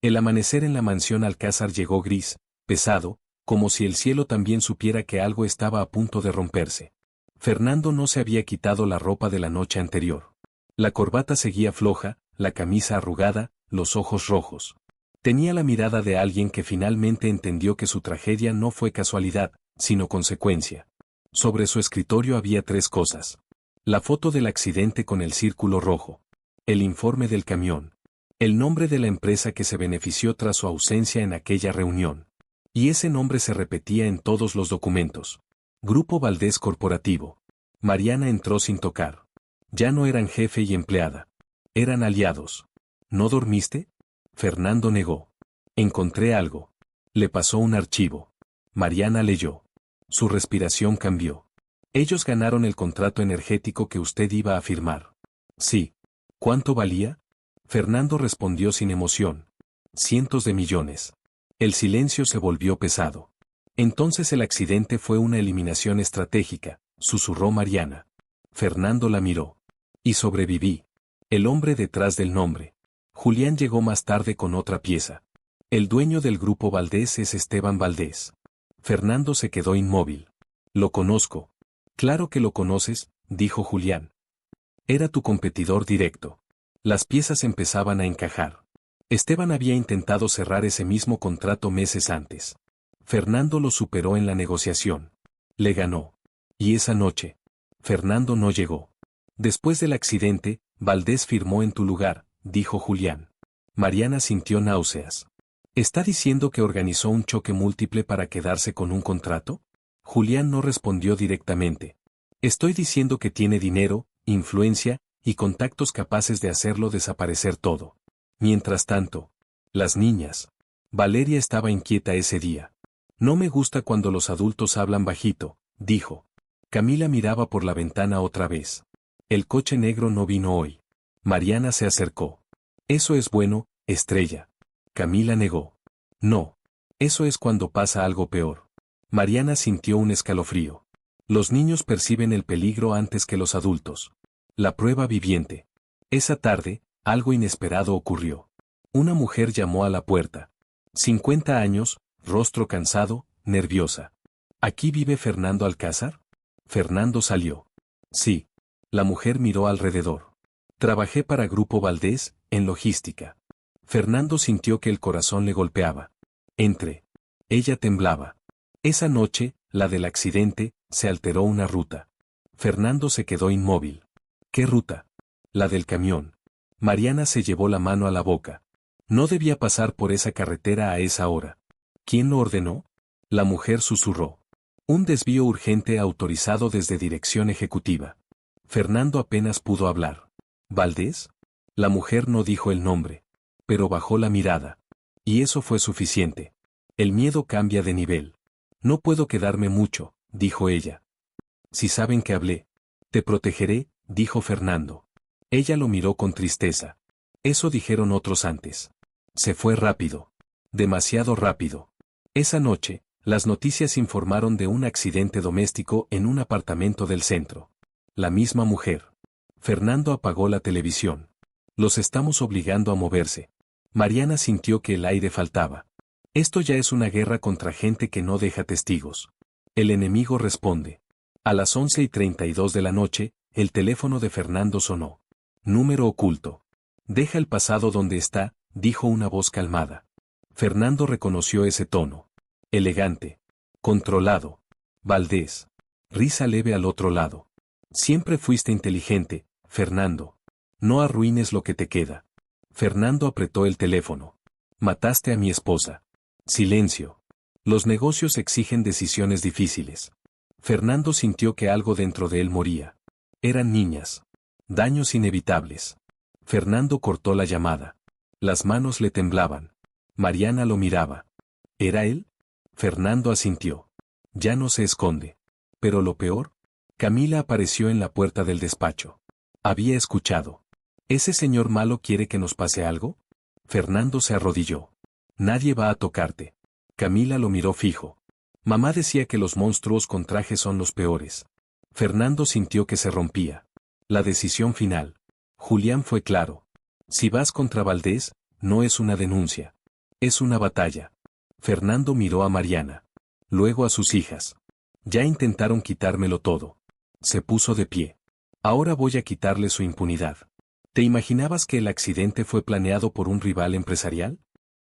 A: El amanecer en la mansión Alcázar llegó gris, pesado, como si el cielo también supiera que algo estaba a punto de romperse. Fernando no se había quitado la ropa de la noche anterior. La corbata seguía floja, la camisa arrugada, los ojos rojos. Tenía la mirada de alguien que finalmente entendió que su tragedia no fue casualidad, sino consecuencia. Sobre su escritorio había 3 cosas. La foto del accidente con el círculo rojo. El informe del camión. El nombre de la empresa que se benefició tras su ausencia en aquella reunión. Y ese nombre se repetía en todos los documentos. Grupo Valdés Corporativo. Mariana entró sin tocar. Ya no eran jefe y empleada. Eran aliados. ¿No dormiste? Fernando negó. Encontré algo. Le pasó un archivo. Mariana leyó. Su respiración cambió. Ellos ganaron el contrato energético que usted iba a firmar. Sí. ¿Cuánto valía? Fernando respondió sin emoción. Cientos de millones. El silencio se volvió pesado. Entonces el accidente fue una eliminación estratégica, susurró Mariana. Fernando la miró. Y sobreviví. El hombre detrás del nombre. Julián llegó más tarde con otra pieza. El dueño del grupo Valdés es Esteban Valdés. Fernando se quedó inmóvil. Lo conozco. Claro que lo conoces, dijo Julián. Era tu competidor directo. Las piezas empezaban a encajar. Esteban había intentado cerrar ese mismo contrato meses antes. Fernando lo superó en la negociación. Le ganó. Y esa noche, Fernando no llegó. Después del accidente, Valdés firmó en tu lugar, dijo Julián. Mariana sintió náuseas. ¿Está diciendo que organizó un choque múltiple para quedarse con un contrato? Julián no respondió directamente. Estoy diciendo que tiene dinero, influencia, y contactos capaces de hacerlo desaparecer todo. Mientras tanto, las niñas. Valeria estaba inquieta ese día. No me gusta cuando los adultos hablan bajito, dijo. Camila miraba por la ventana otra vez. El coche negro no vino hoy. Mariana se acercó. Eso es bueno, Estrella. Camila negó. No. Eso es cuando pasa algo peor. Mariana sintió un escalofrío. Los niños perciben el peligro antes que los adultos. La prueba viviente. Esa tarde, algo inesperado ocurrió. Una mujer llamó a la puerta. 50 años, rostro cansado, nerviosa. ¿Aquí vive Fernando Alcázar? Fernando salió. Sí. La mujer miró alrededor. Trabajé para Grupo Valdés, en logística. Fernando sintió que el corazón le golpeaba. Entré. Ella temblaba. Esa noche, la del accidente, se alteró una ruta. Fernando se quedó inmóvil. ¿Qué ruta? La del camión. Mariana se llevó la mano a la boca. No debía pasar por esa carretera a esa hora. ¿Quién lo ordenó? La mujer susurró. Un desvío urgente autorizado desde dirección ejecutiva. Fernando apenas pudo hablar. ¿Valdés? La mujer no dijo el nombre. Pero bajó la mirada. Y eso fue suficiente. El miedo cambia de nivel. No puedo quedarme mucho, dijo ella. Si saben que hablé. Te protegeré, dijo Fernando. Ella lo miró con tristeza. Eso dijeron otros antes. Se fue rápido. Demasiado rápido. Esa noche, las noticias informaron de un accidente doméstico en un apartamento del centro. La misma mujer. Fernando apagó la televisión. Los estamos obligando a moverse. Mariana sintió que el aire faltaba. Esto ya es una guerra contra gente que no deja testigos. El enemigo responde. A las 11:32 de la noche, el teléfono de Fernando sonó. Número oculto. Deja el pasado donde está, dijo una voz calmada. Fernando reconoció ese tono. Elegante. Controlado. Valdés. Risa leve al otro lado. Siempre fuiste inteligente, Fernando. No arruines lo que te queda. Fernando apretó el teléfono. Mataste a mi esposa. Silencio. Los negocios exigen decisiones difíciles. Fernando sintió que algo dentro de él moría. Eran niñas. Daños inevitables. Fernando cortó la llamada. Las manos le temblaban. Mariana lo miraba. ¿Era él? Fernando asintió. Ya no se esconde. Pero lo peor. Camila apareció en la puerta del despacho. Había escuchado. ¿Ese señor malo quiere que nos pase algo? Fernando se arrodilló. Nadie va a tocarte. Camila lo miró fijo. Mamá decía que los monstruos con traje son los peores. Fernando sintió que se rompía. La decisión final. Julián fue claro. Si vas contra Valdés, no es una denuncia. Es una batalla. Fernando miró a Mariana. Luego a sus hijas. Ya intentaron quitármelo todo. Se puso de pie. Ahora voy a quitarle su impunidad. ¿Te imaginabas que el accidente fue planeado por un rival empresarial?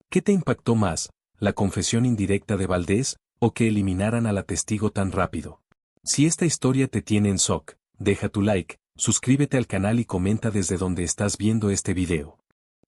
A: ¿Qué te impactó más, la confesión indirecta de Valdés, o que eliminaran a la testigo tan rápido? Si esta historia te tiene en shock, deja tu like, suscríbete al canal y comenta desde donde estás viendo este video.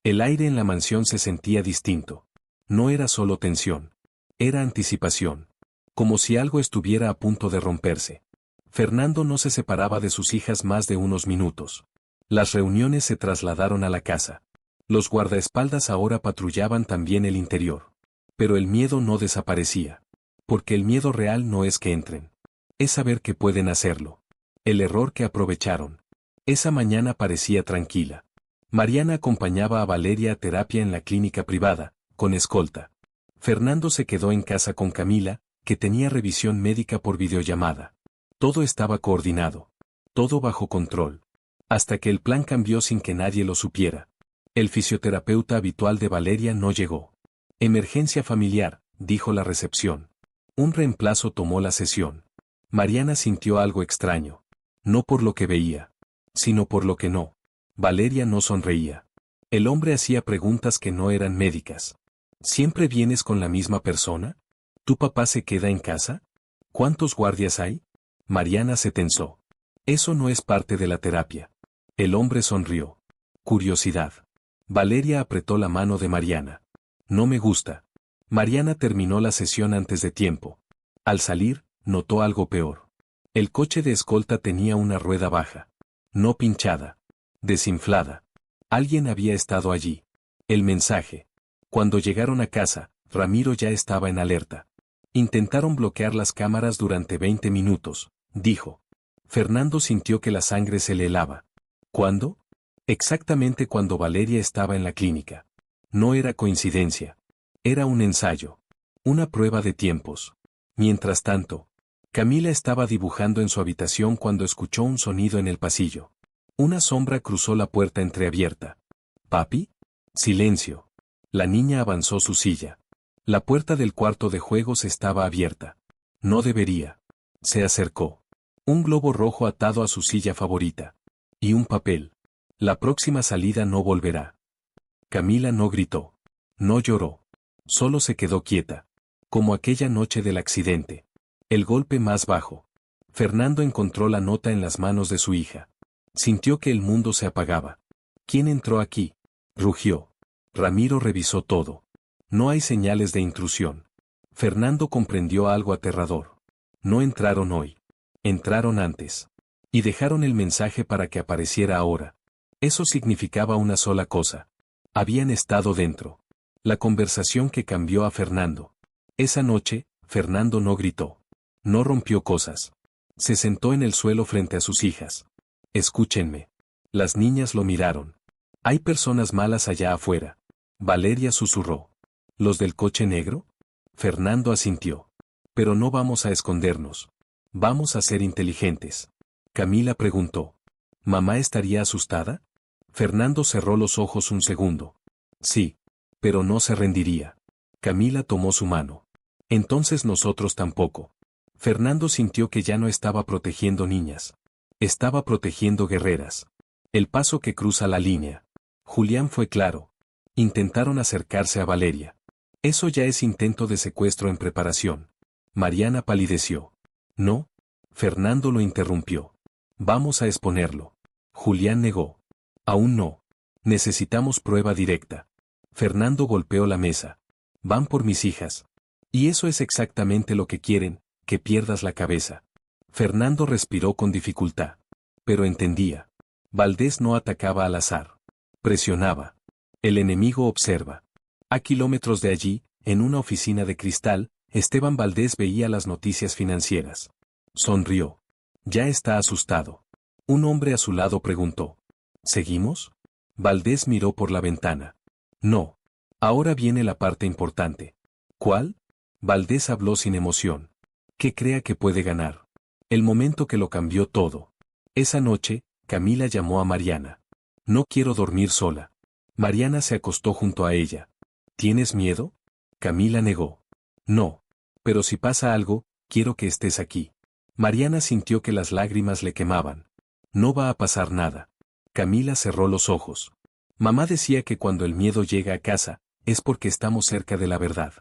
A: El aire en la mansión se sentía distinto. No era solo tensión. Era anticipación. Como si algo estuviera a punto de romperse. Fernando no se separaba de sus hijas más de unos minutos. Las reuniones se trasladaron a la casa. Los guardaespaldas ahora patrullaban también el interior. Pero el miedo no desaparecía. Porque el miedo real no es que entren. Es saber que pueden hacerlo. El error que aprovecharon. Esa mañana parecía tranquila. Mariana acompañaba a Valeria a terapia en la clínica privada, con escolta. Fernando se quedó en casa con Camila, que tenía revisión médica por videollamada. Todo estaba coordinado. Todo bajo control. Hasta que el plan cambió sin que nadie lo supiera. El fisioterapeuta habitual de Valeria no llegó. Emergencia familiar, dijo la recepción. Un reemplazo tomó la sesión. Mariana sintió algo extraño. No por lo que veía, sino por lo que no. Valeria no sonreía. El hombre hacía preguntas que no eran médicas. ¿Siempre vienes con la misma persona? ¿Tu papá se queda en casa? ¿Cuántos guardias hay? Mariana se tensó. Eso no es parte de la terapia. El hombre sonrió. Curiosidad. Valeria apretó la mano de Mariana. No me gusta. Mariana terminó la sesión antes de tiempo. Al salir, notó algo peor. El coche de escolta tenía una rueda baja. No pinchada. Desinflada. Alguien había estado allí. El mensaje. Cuando llegaron a casa, Ramiro ya estaba en alerta. Intentaron bloquear las cámaras durante 20 minutos, dijo. Fernando sintió que la sangre se le helaba. ¿Cuándo? Exactamente cuando Valeria estaba en la clínica. No era coincidencia. Era un ensayo. Una prueba de tiempos. Mientras tanto, Camila estaba dibujando en su habitación cuando escuchó un sonido en el pasillo. Una sombra cruzó la puerta entreabierta. ¿Papi? Silencio. La niña avanzó su silla. La puerta del cuarto de juegos estaba abierta. No debería. Se acercó. Un globo rojo atado a su silla favorita. Y un papel. La próxima salida no volverá. Camila no gritó. No lloró. Solo se quedó quieta. Como aquella noche del accidente. El golpe más bajo. Fernando encontró la nota en las manos de su hija. Sintió que el mundo se apagaba. ¿Quién entró aquí? Rugió. Ramiro revisó todo. No hay señales de intrusión. Fernando comprendió algo aterrador. No entraron hoy. Entraron antes. Y dejaron el mensaje para que apareciera ahora. Eso significaba una sola cosa. Habían estado dentro. La conversación que cambió a Fernando. Esa noche, Fernando no gritó. No rompió cosas. Se sentó en el suelo frente a sus hijas. Escúchenme. Las niñas lo miraron. Hay personas malas allá afuera. Valeria susurró. ¿Los del coche negro? Fernando asintió. Pero no vamos a escondernos. Vamos a ser inteligentes. Camila preguntó. ¿Mamá estaría asustada? Fernando cerró los ojos un segundo. Sí. Pero no se rendiría. Camila tomó su mano. Entonces nosotros tampoco. Fernando sintió que ya no estaba protegiendo niñas. Estaba protegiendo guerreras. El paso que cruza la línea. Julián fue claro. Intentaron acercarse a Valeria. Eso ya es intento de secuestro en preparación. Mariana palideció. No. Fernando lo interrumpió. Vamos a exponerlo. Julián negó. Aún no. Necesitamos prueba directa. Fernando golpeó la mesa. Van por mis hijas. Y eso es exactamente lo que quieren, que pierdas la cabeza. Fernando respiró con dificultad. Pero entendía. Valdés no atacaba al azar. Presionaba. El enemigo observa. A kilómetros de allí, en una oficina de cristal, Esteban Valdés veía las noticias financieras. Sonrió. Ya está asustado. Un hombre a su lado preguntó. ¿Seguimos? Valdés miró por la ventana. No. Ahora viene la parte importante. ¿Cuál? Valdés habló sin emoción. ¿Qué crea que puede ganar? El momento que lo cambió todo. Esa noche, Camila llamó a Mariana. No quiero dormir sola. Mariana se acostó junto a ella. ¿Tienes miedo? Camila negó. No. Pero si pasa algo, quiero que estés aquí. Mariana sintió que las lágrimas le quemaban. No va a pasar nada. Camila cerró los ojos. Mamá decía que cuando el miedo llega a casa, es porque estamos cerca de la verdad.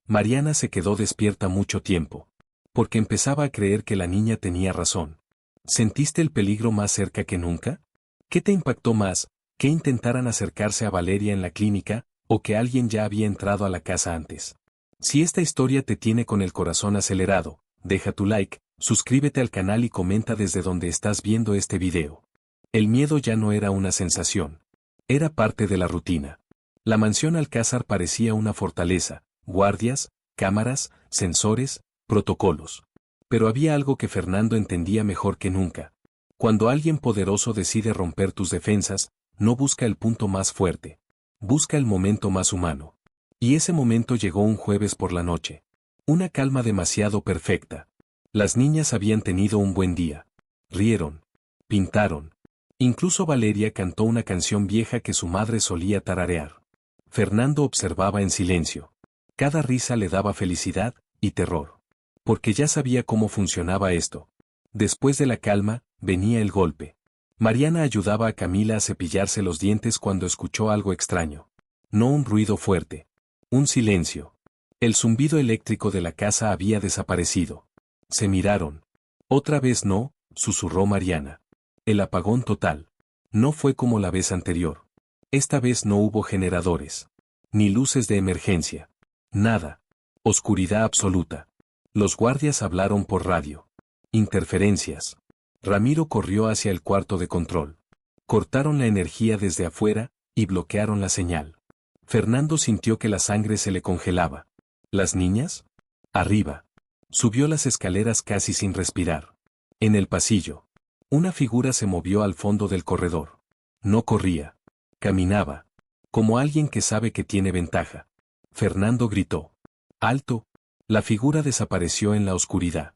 A: Mariana se quedó despierta mucho tiempo. Porque empezaba a creer que la niña tenía razón. ¿Sentiste el peligro más cerca que nunca? ¿Qué te impactó más, Que intentaran acercarse a Valeria en la clínica, o que alguien ya había entrado a la casa antes. Si esta historia te tiene con el corazón acelerado, deja tu like, suscríbete al canal y comenta desde donde estás viendo este video. El miedo ya no era una sensación. Era parte de la rutina. La mansión Alcázar parecía una fortaleza, guardias, cámaras, sensores, protocolos. Pero había algo que Fernando entendía mejor que nunca. Cuando alguien poderoso decide romper tus defensas, no busca el punto más fuerte. Busca el momento más humano. Y ese momento llegó un jueves por la noche. Una calma demasiado perfecta. Las niñas habían tenido un buen día. Rieron. Pintaron. Incluso Valeria cantó una canción vieja que su madre solía tararear. Fernando observaba en silencio. Cada risa le daba felicidad y terror. Porque ya sabía cómo funcionaba esto. Después de la calma, venía el golpe. Mariana ayudaba a Camila a cepillarse los dientes cuando escuchó algo extraño. No un ruido fuerte. Un silencio. El zumbido eléctrico de la casa había desaparecido. Se miraron. Otra vez no, susurró Mariana. El apagón total. No fue como la vez anterior. Esta vez no hubo generadores. Ni luces de emergencia. Nada. Oscuridad absoluta. Los guardias hablaron por radio. Interferencias. Ramiro corrió hacia el cuarto de control. Cortaron la energía desde afuera, y bloquearon la señal. Fernando sintió que la sangre se le congelaba. ¿Las niñas? Arriba. Subió las escaleras casi sin respirar. En el pasillo. Una figura se movió al fondo del corredor. No corría. Caminaba. Como alguien que sabe que tiene ventaja. Fernando gritó. ¡Alto! La figura desapareció en la oscuridad.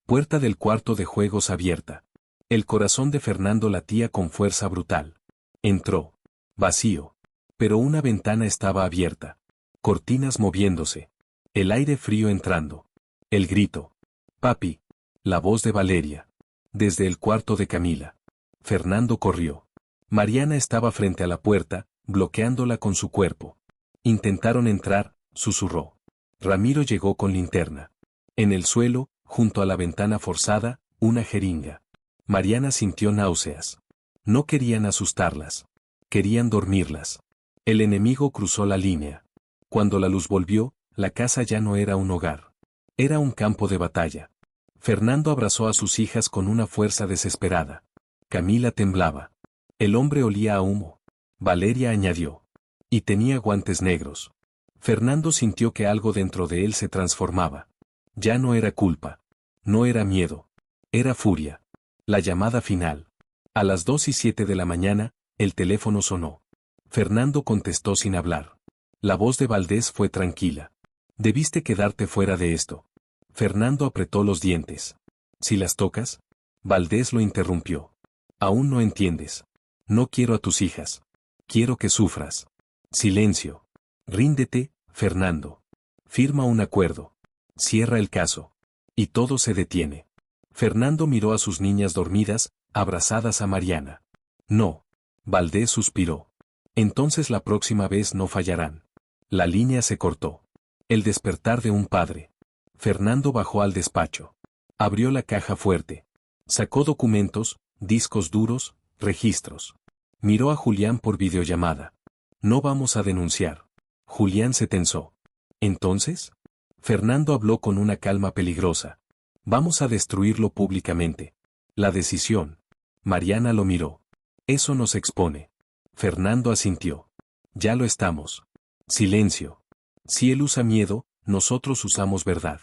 A: Puerta del cuarto de juegos abierta. El corazón de Fernando latía con fuerza brutal. Entró. Vacío. Pero una ventana estaba abierta. Cortinas moviéndose. El aire frío entrando. El grito. Papi. La voz de Valeria. Desde el cuarto de Camila. Fernando corrió. Mariana estaba frente a la puerta, bloqueándola con su cuerpo. Intentaron entrar, susurró. Ramiro llegó con linterna. En el suelo, junto a la ventana forzada, una jeringa. Mariana sintió náuseas. No querían asustarlas. Querían dormirlas. El enemigo cruzó la línea. Cuando la luz volvió, la casa ya no era un hogar. Era un campo de batalla. Fernando abrazó a sus hijas con una fuerza desesperada. Camila temblaba. El hombre olía a humo. Valeria añadió. Y tenía guantes negros. Fernando sintió que algo dentro de él se transformaba. Ya no era culpa. No era miedo. Era furia. La llamada final. A las 2:07 de la mañana, el teléfono sonó. Fernando contestó sin hablar. La voz de Valdés fue tranquila. Debiste quedarte fuera de esto. Fernando apretó los dientes. ¿Si las tocas? Valdés lo interrumpió. Aún no entiendes. No quiero a tus hijas. Quiero que sufras. Silencio. Ríndete, Fernando. Firma un acuerdo. Cierra el caso. Y todo se detiene. Fernando miró a sus niñas dormidas, abrazadas a Mariana. No. Valdés suspiró. Entonces la próxima vez no fallarán. La línea se cortó. El despertar de un padre. Fernando bajó al despacho. Abrió la caja fuerte. Sacó documentos, discos duros, registros. Miró a Julián por videollamada. No vamos a denunciar. Julián se tensó. ¿Entonces? Fernando habló con una calma peligrosa. Vamos a destruirlo públicamente. La decisión. Mariana lo miró. Eso nos expone. Fernando asintió. Ya lo estamos. Silencio. Si él usa miedo, nosotros usamos verdad.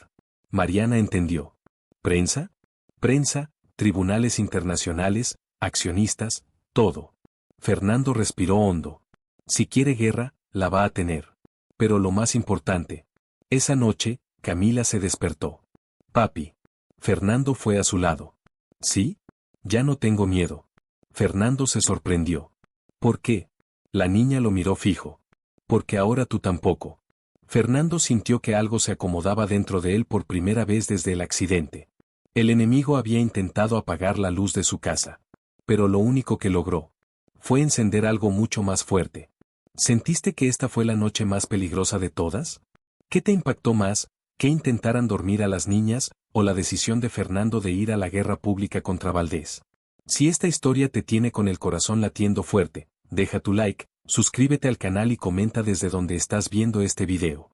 A: Mariana entendió. ¿Prensa? Prensa, tribunales internacionales, accionistas, todo. Fernando respiró hondo. Si quiere guerra, la va a tener. Pero lo más importante. Esa noche, Camila se despertó. Papi. Fernando fue a su lado. ¿Sí? Ya no tengo miedo. Fernando se sorprendió. ¿Por qué? La niña lo miró fijo. Porque ahora tú tampoco. Fernando sintió que algo se acomodaba dentro de él por primera vez desde el accidente. El enemigo había intentado apagar la luz de su casa. Pero lo único que logró fue encender algo mucho más fuerte. ¿Sentiste que esta fue la noche más peligrosa de todas? ¿Qué te impactó más, que intentaran dormir a las niñas, o la decisión de Fernando de ir a la guerra pública contra Valdés? Si esta historia te tiene con el corazón latiendo fuerte, deja tu like, suscríbete al canal y comenta desde donde estás viendo este video.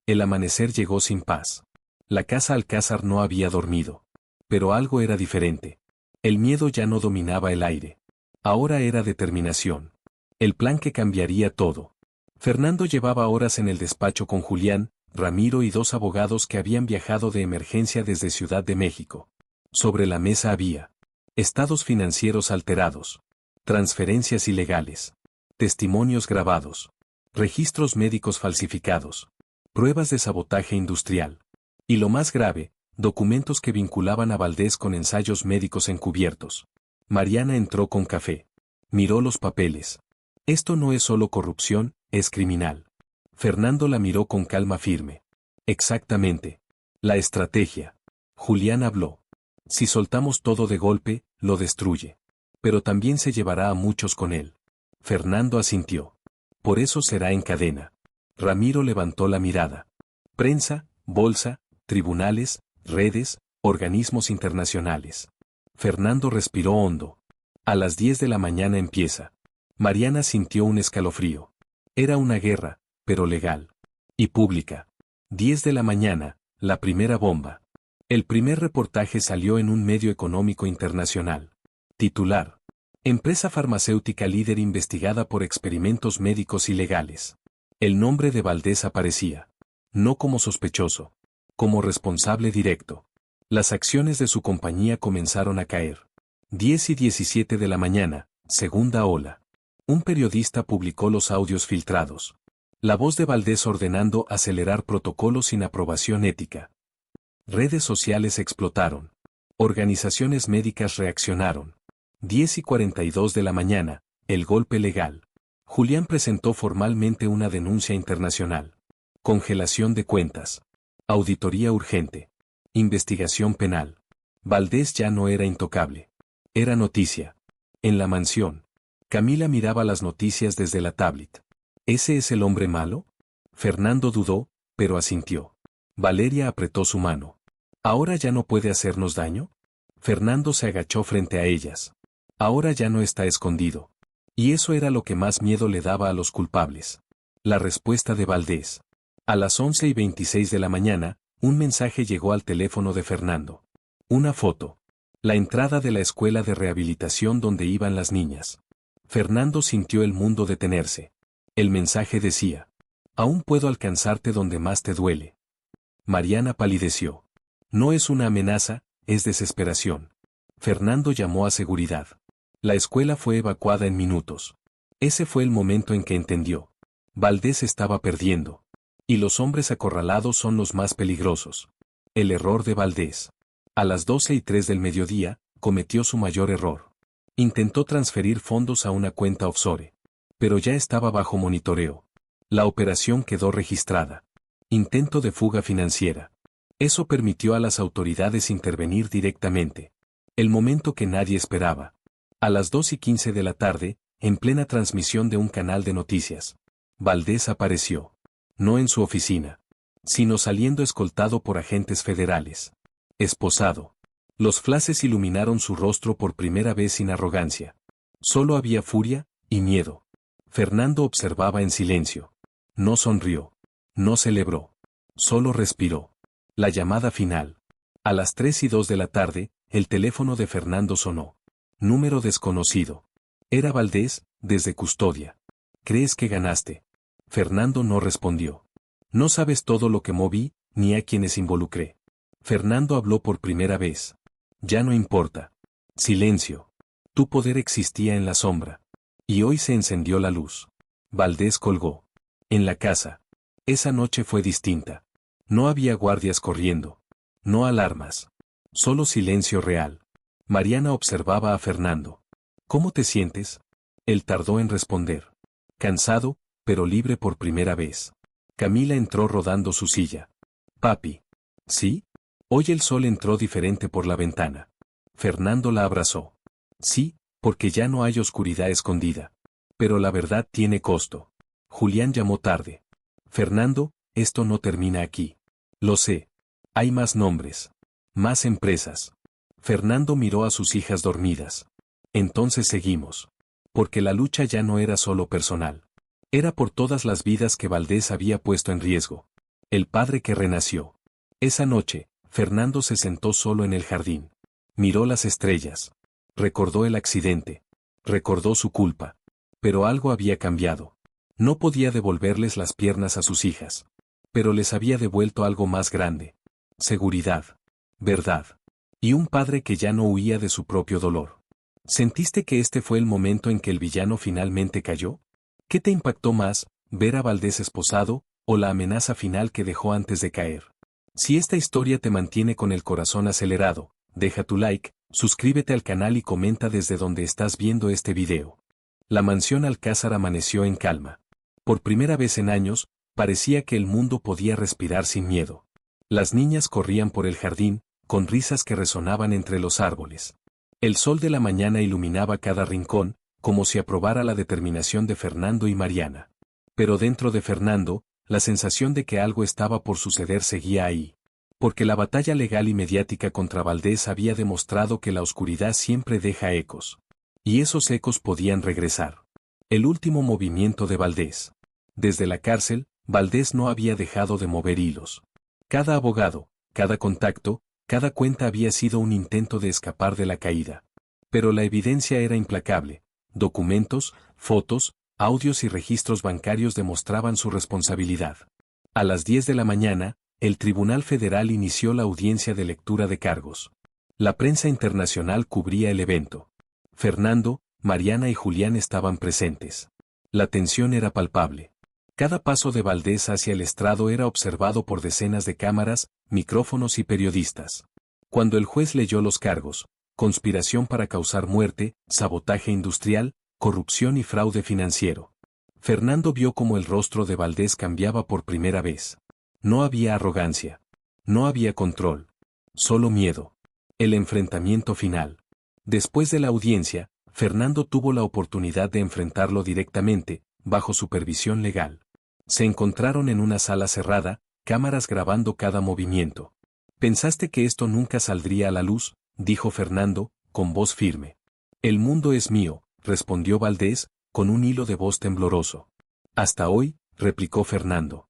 A: El amanecer llegó sin paz. La casa Alcázar no había dormido. Pero algo era diferente. El miedo ya no dominaba el aire. Ahora era determinación. El plan que cambiaría todo. Fernando llevaba horas en el despacho con Julián, Ramiro y 2 abogados que habían viajado de emergencia desde Ciudad de México. Sobre la mesa había estados financieros alterados, transferencias ilegales, testimonios grabados, registros médicos falsificados, pruebas de sabotaje industrial. Y lo más grave, documentos que vinculaban a Valdés con ensayos médicos encubiertos. Mariana entró con café. Miró los papeles. Esto no es solo corrupción, es criminal. Fernando la miró con calma firme. Exactamente. La estrategia. Julián habló. Si soltamos todo de golpe, lo destruye. Pero también se llevará a muchos con él. Fernando asintió. Por eso será en cadena. Ramiro levantó la mirada. Prensa, bolsa, tribunales, redes, organismos internacionales. Fernando respiró hondo. A las 10 de la mañana empieza. Mariana sintió un escalofrío. Era una guerra, pero legal. Y pública. 10 de la mañana, la primera bomba. El primer reportaje salió en un medio económico internacional. Titular. Empresa farmacéutica líder investigada por experimentos médicos ilegales. El nombre de Valdés aparecía. No como sospechoso. Como responsable directo. Las acciones de su compañía comenzaron a caer. 10 y 17 de la mañana, segunda ola. Un periodista publicó los audios filtrados. La voz de Valdés ordenando acelerar protocolos sin aprobación ética. Redes sociales explotaron. Organizaciones médicas reaccionaron. 10 y 42 de la mañana, el golpe legal. Julián presentó formalmente una denuncia internacional. Congelación de cuentas. Auditoría urgente. Investigación penal. Valdés ya no era intocable. Era noticia. En la mansión. Camila miraba las noticias desde la tablet. ¿Ese es el hombre malo? Fernando dudó, pero asintió. Valeria apretó su mano. ¿Ahora ya no puede hacernos daño? Fernando se agachó frente a ellas. Ahora ya no está escondido. Y eso era lo que más miedo le daba a los culpables. La respuesta de Valdés. A las 11 y 26 de la mañana, un mensaje llegó al teléfono de Fernando. Una foto. La entrada de la escuela de rehabilitación donde iban las niñas. Fernando sintió el mundo detenerse. El mensaje decía. Aún puedo alcanzarte donde más te duele. Mariana palideció. No es una amenaza, es desesperación. Fernando llamó a seguridad. La escuela fue evacuada en minutos. Ese fue el momento en que entendió. Valdés estaba perdiendo. Y los hombres acorralados son los más peligrosos. El error de Valdés. A las 12 y 3 del mediodía, cometió su mayor error. Intentó transferir fondos a una cuenta offshore. Pero ya estaba bajo monitoreo. La operación quedó registrada. Intento de fuga financiera. Eso permitió a las autoridades intervenir directamente. El momento que nadie esperaba. A las 2 y 15 de la tarde, en plena transmisión de un canal de noticias. Valdés apareció. No en su oficina. Sino saliendo escoltado por agentes federales. Esposado. Los flashes iluminaron su rostro por primera vez sin arrogancia. Solo había furia y miedo. Fernando observaba en silencio. No sonrió. No celebró. Solo respiró. La llamada final. A las 3 y 2 de la tarde, el teléfono de Fernando sonó. Número desconocido. Era Valdés, desde Custodia. ¿Crees que ganaste? Fernando no respondió. No sabes todo lo que moví, ni a quienes involucré. Fernando habló por primera vez. Ya no importa. Silencio. Tu poder existía en la sombra. Y hoy se encendió la luz. Valdés colgó. En la casa. Esa noche fue distinta. No había guardias corriendo. No alarmas. Solo silencio real. Mariana observaba a Fernando. ¿Cómo te sientes? Él tardó en responder. Cansado, pero libre por primera vez. Camila entró rodando su silla. Papi. ¿Sí? Hoy el sol entró diferente por la ventana. Fernando la abrazó. Sí, porque ya no hay oscuridad escondida. Pero la verdad tiene costo. Julián llamó tarde. Fernando, esto no termina aquí. Lo sé. Hay más nombres. Más empresas. Fernando miró a sus hijas dormidas. Entonces seguimos. Porque la lucha ya no era solo personal. Era por todas las vidas que Valdés había puesto en riesgo. El padre que renació. Esa noche, Fernando se sentó solo en el jardín. Miró las estrellas. Recordó el accidente. Recordó su culpa. Pero algo había cambiado. No podía devolverles las piernas a sus hijas. Pero les había devuelto algo más grande. Seguridad. Verdad. Y un padre que ya no huía de su propio dolor. ¿Sentiste que este fue el momento en que el villano finalmente cayó? ¿Qué te impactó más, ver a Valdés esposado, o la amenaza final que dejó antes de caer? Si esta historia te mantiene con el corazón acelerado, deja tu like, suscríbete al canal y comenta desde donde estás viendo este video. La mansión Alcázar amaneció en calma. Por primera vez en años, parecía que el mundo podía respirar sin miedo. Las niñas corrían por el jardín, con risas que resonaban entre los árboles. El sol de la mañana iluminaba cada rincón, como si aprobara la determinación de Fernando y Mariana. Pero dentro de Fernando, la sensación de que algo estaba por suceder seguía ahí. Porque la batalla legal y mediática contra Valdés había demostrado que la oscuridad siempre deja ecos. Y esos ecos podían regresar. El último movimiento de Valdés. Desde la cárcel, Valdés no había dejado de mover hilos. Cada abogado, cada contacto, cada cuenta había sido un intento de escapar de la caída. Pero la evidencia era implacable. Documentos, fotos, audios y registros bancarios demostraban su responsabilidad. A las 10 de la mañana, el Tribunal Federal inició la audiencia de lectura de cargos. La prensa internacional cubría el evento. Fernando, Mariana y Julián estaban presentes. La tensión era palpable. Cada paso de Valdés hacia el estrado era observado por decenas de cámaras, micrófonos y periodistas. Cuando el juez leyó los cargos, conspiración para causar muerte, sabotaje industrial, corrupción y fraude financiero, Fernando vio cómo el rostro de Valdés cambiaba por primera vez. No había arrogancia. No había control. Solo miedo. El enfrentamiento final. Después de la audiencia, Fernando tuvo la oportunidad de enfrentarlo directamente, bajo supervisión legal. Se encontraron en una sala cerrada, cámaras grabando cada movimiento. «¿Pensaste que esto nunca saldría a la luz?», dijo Fernando, con voz firme. «El mundo es mío», respondió Valdés, con un hilo de voz tembloroso. «Hasta hoy», replicó Fernando.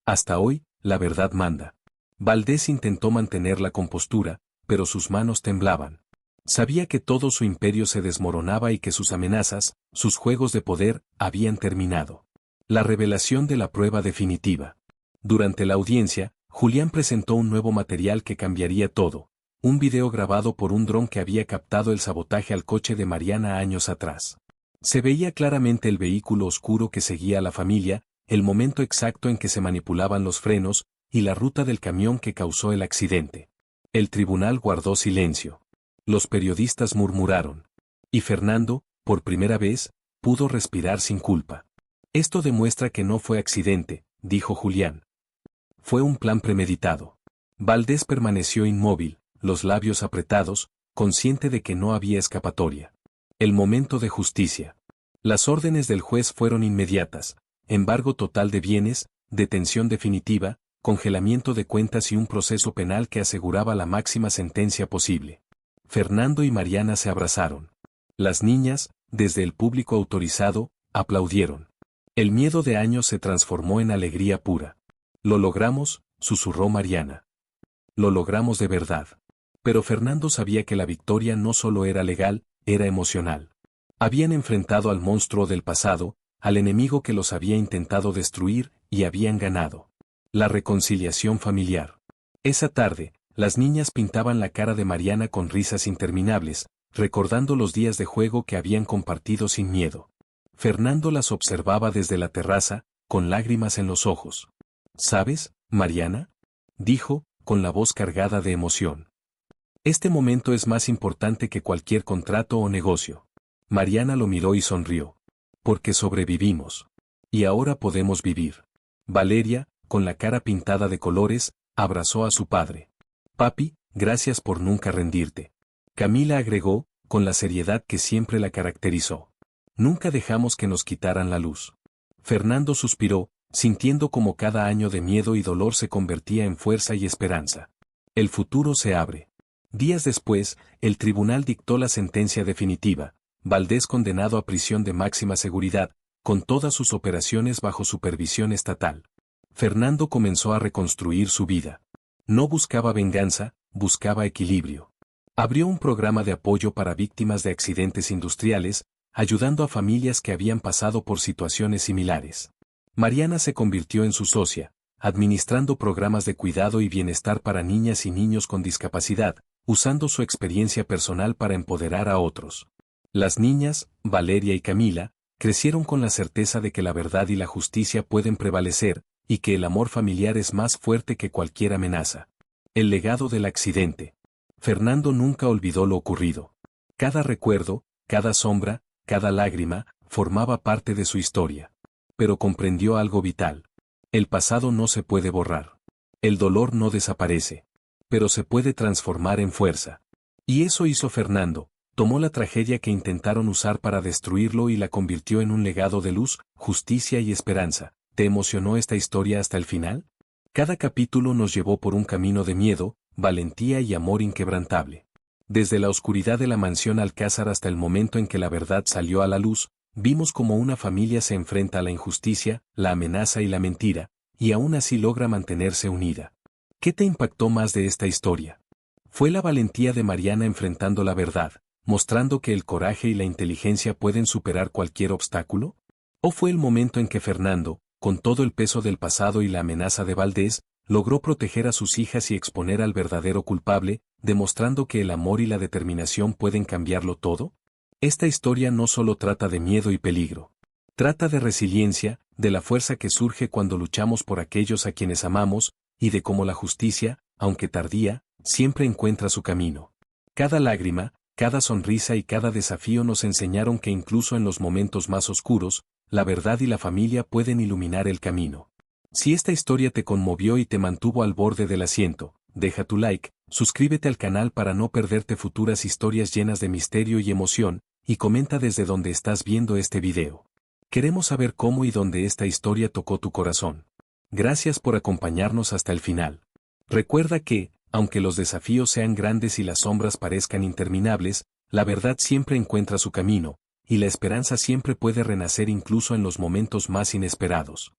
A: «Hasta hoy, la verdad manda». Valdés intentó mantener la compostura, pero sus manos temblaban. Sabía que todo su imperio se desmoronaba y que sus amenazas, sus juegos de poder, habían terminado. La revelación de la prueba definitiva. Durante la audiencia, Julián presentó un nuevo material que cambiaría todo. Un video grabado por un dron que había captado el sabotaje al coche de Mariana años atrás. Se veía claramente el vehículo oscuro que seguía a la familia, el momento exacto en que se manipulaban los frenos, y la ruta del camión que causó el accidente. El tribunal guardó silencio. Los periodistas murmuraron. Y Fernando, por primera vez, pudo respirar sin culpa. «Esto demuestra que no fue accidente», dijo Julián. «Fue un plan premeditado». Valdés permaneció inmóvil, los labios apretados, consciente de que no había escapatoria. El momento de justicia. Las órdenes del juez fueron inmediatas: embargo total de bienes, detención definitiva, congelamiento de cuentas y un proceso penal que aseguraba la máxima sentencia posible. Fernando y Mariana se abrazaron. Las niñas, desde el público autorizado, aplaudieron. El miedo de años se transformó en alegría pura. «Lo logramos», susurró Mariana. «Lo logramos de verdad». Pero Fernando sabía que la victoria no solo era legal, era emocional. Habían enfrentado al monstruo del pasado, al enemigo que los había intentado destruir, y habían ganado. La reconciliación familiar. Esa tarde, las niñas pintaban la cara de Mariana con risas interminables, recordando los días de juego que habían compartido sin miedo. Fernando las observaba desde la terraza, con lágrimas en los ojos. «¿Sabes, Mariana?», dijo, con la voz cargada de emoción. «Este momento es más importante que cualquier contrato o negocio». Mariana lo miró y sonrió. «Porque sobrevivimos. Y ahora podemos vivir». Valeria, con la cara pintada de colores, abrazó a su padre. «Papi, gracias por nunca rendirte». Camila agregó, con la seriedad que siempre la caracterizó. «Nunca dejamos que nos quitaran la luz». Fernando suspiró, sintiendo como cada año de miedo y dolor se convertía en fuerza y esperanza. El futuro se abre. Días después, el tribunal dictó la sentencia definitiva. Valdés condenado a prisión de máxima seguridad, con todas sus operaciones bajo supervisión estatal. Fernando comenzó a reconstruir su vida. No buscaba venganza, buscaba equilibrio. Abrió un programa de apoyo para víctimas de accidentes industriales, ayudando a familias que habían pasado por situaciones similares. Mariana se convirtió en su socia, administrando programas de cuidado y bienestar para niñas y niños con discapacidad, usando su experiencia personal para empoderar a otros. Las niñas, Valeria y Camila, crecieron con la certeza de que la verdad y la justicia pueden prevalecer, y que el amor familiar es más fuerte que cualquier amenaza. El legado del accidente. Fernando nunca olvidó lo ocurrido. Cada recuerdo, cada sombra, cada lágrima, formaba parte de su historia. Pero comprendió algo vital. El pasado no se puede borrar. El dolor no desaparece. Pero se puede transformar en fuerza. Y eso hizo Fernando. Tomó la tragedia que intentaron usar para destruirlo y la convirtió en un legado de luz, justicia y esperanza. ¿Te emocionó esta historia hasta el final? Cada capítulo nos llevó por un camino de miedo, valentía y amor inquebrantable. Desde la oscuridad de la mansión Alcázar hasta el momento en que la verdad salió a la luz, vimos cómo una familia se enfrenta a la injusticia, la amenaza y la mentira, y aún así logra mantenerse unida. ¿Qué te impactó más de esta historia? ¿Fue la valentía de Mariana enfrentando la verdad, mostrando que el coraje y la inteligencia pueden superar cualquier obstáculo? ¿O fue el momento en que Fernando, con todo el peso del pasado y la amenaza de Valdés, logró proteger a sus hijas y exponer al verdadero culpable, demostrando que el amor y la determinación pueden cambiarlo todo? Esta historia no solo trata de miedo y peligro. Trata de resiliencia, de la fuerza que surge cuando luchamos por aquellos a quienes amamos, y de cómo la justicia, aunque tardía, siempre encuentra su camino. Cada lágrima, cada sonrisa y cada desafío nos enseñaron que incluso en los momentos más oscuros, la verdad y la familia pueden iluminar el camino. Si esta historia te conmovió y te mantuvo al borde del asiento, deja tu like, suscríbete al canal para no perderte futuras historias llenas de misterio y emoción, y comenta desde donde estás viendo este video. Queremos saber cómo y dónde esta historia tocó tu corazón. Gracias por acompañarnos hasta el final. Recuerda que, aunque los desafíos sean grandes y las sombras parezcan interminables, la verdad siempre encuentra su camino, y la esperanza siempre puede renacer incluso en los momentos más inesperados.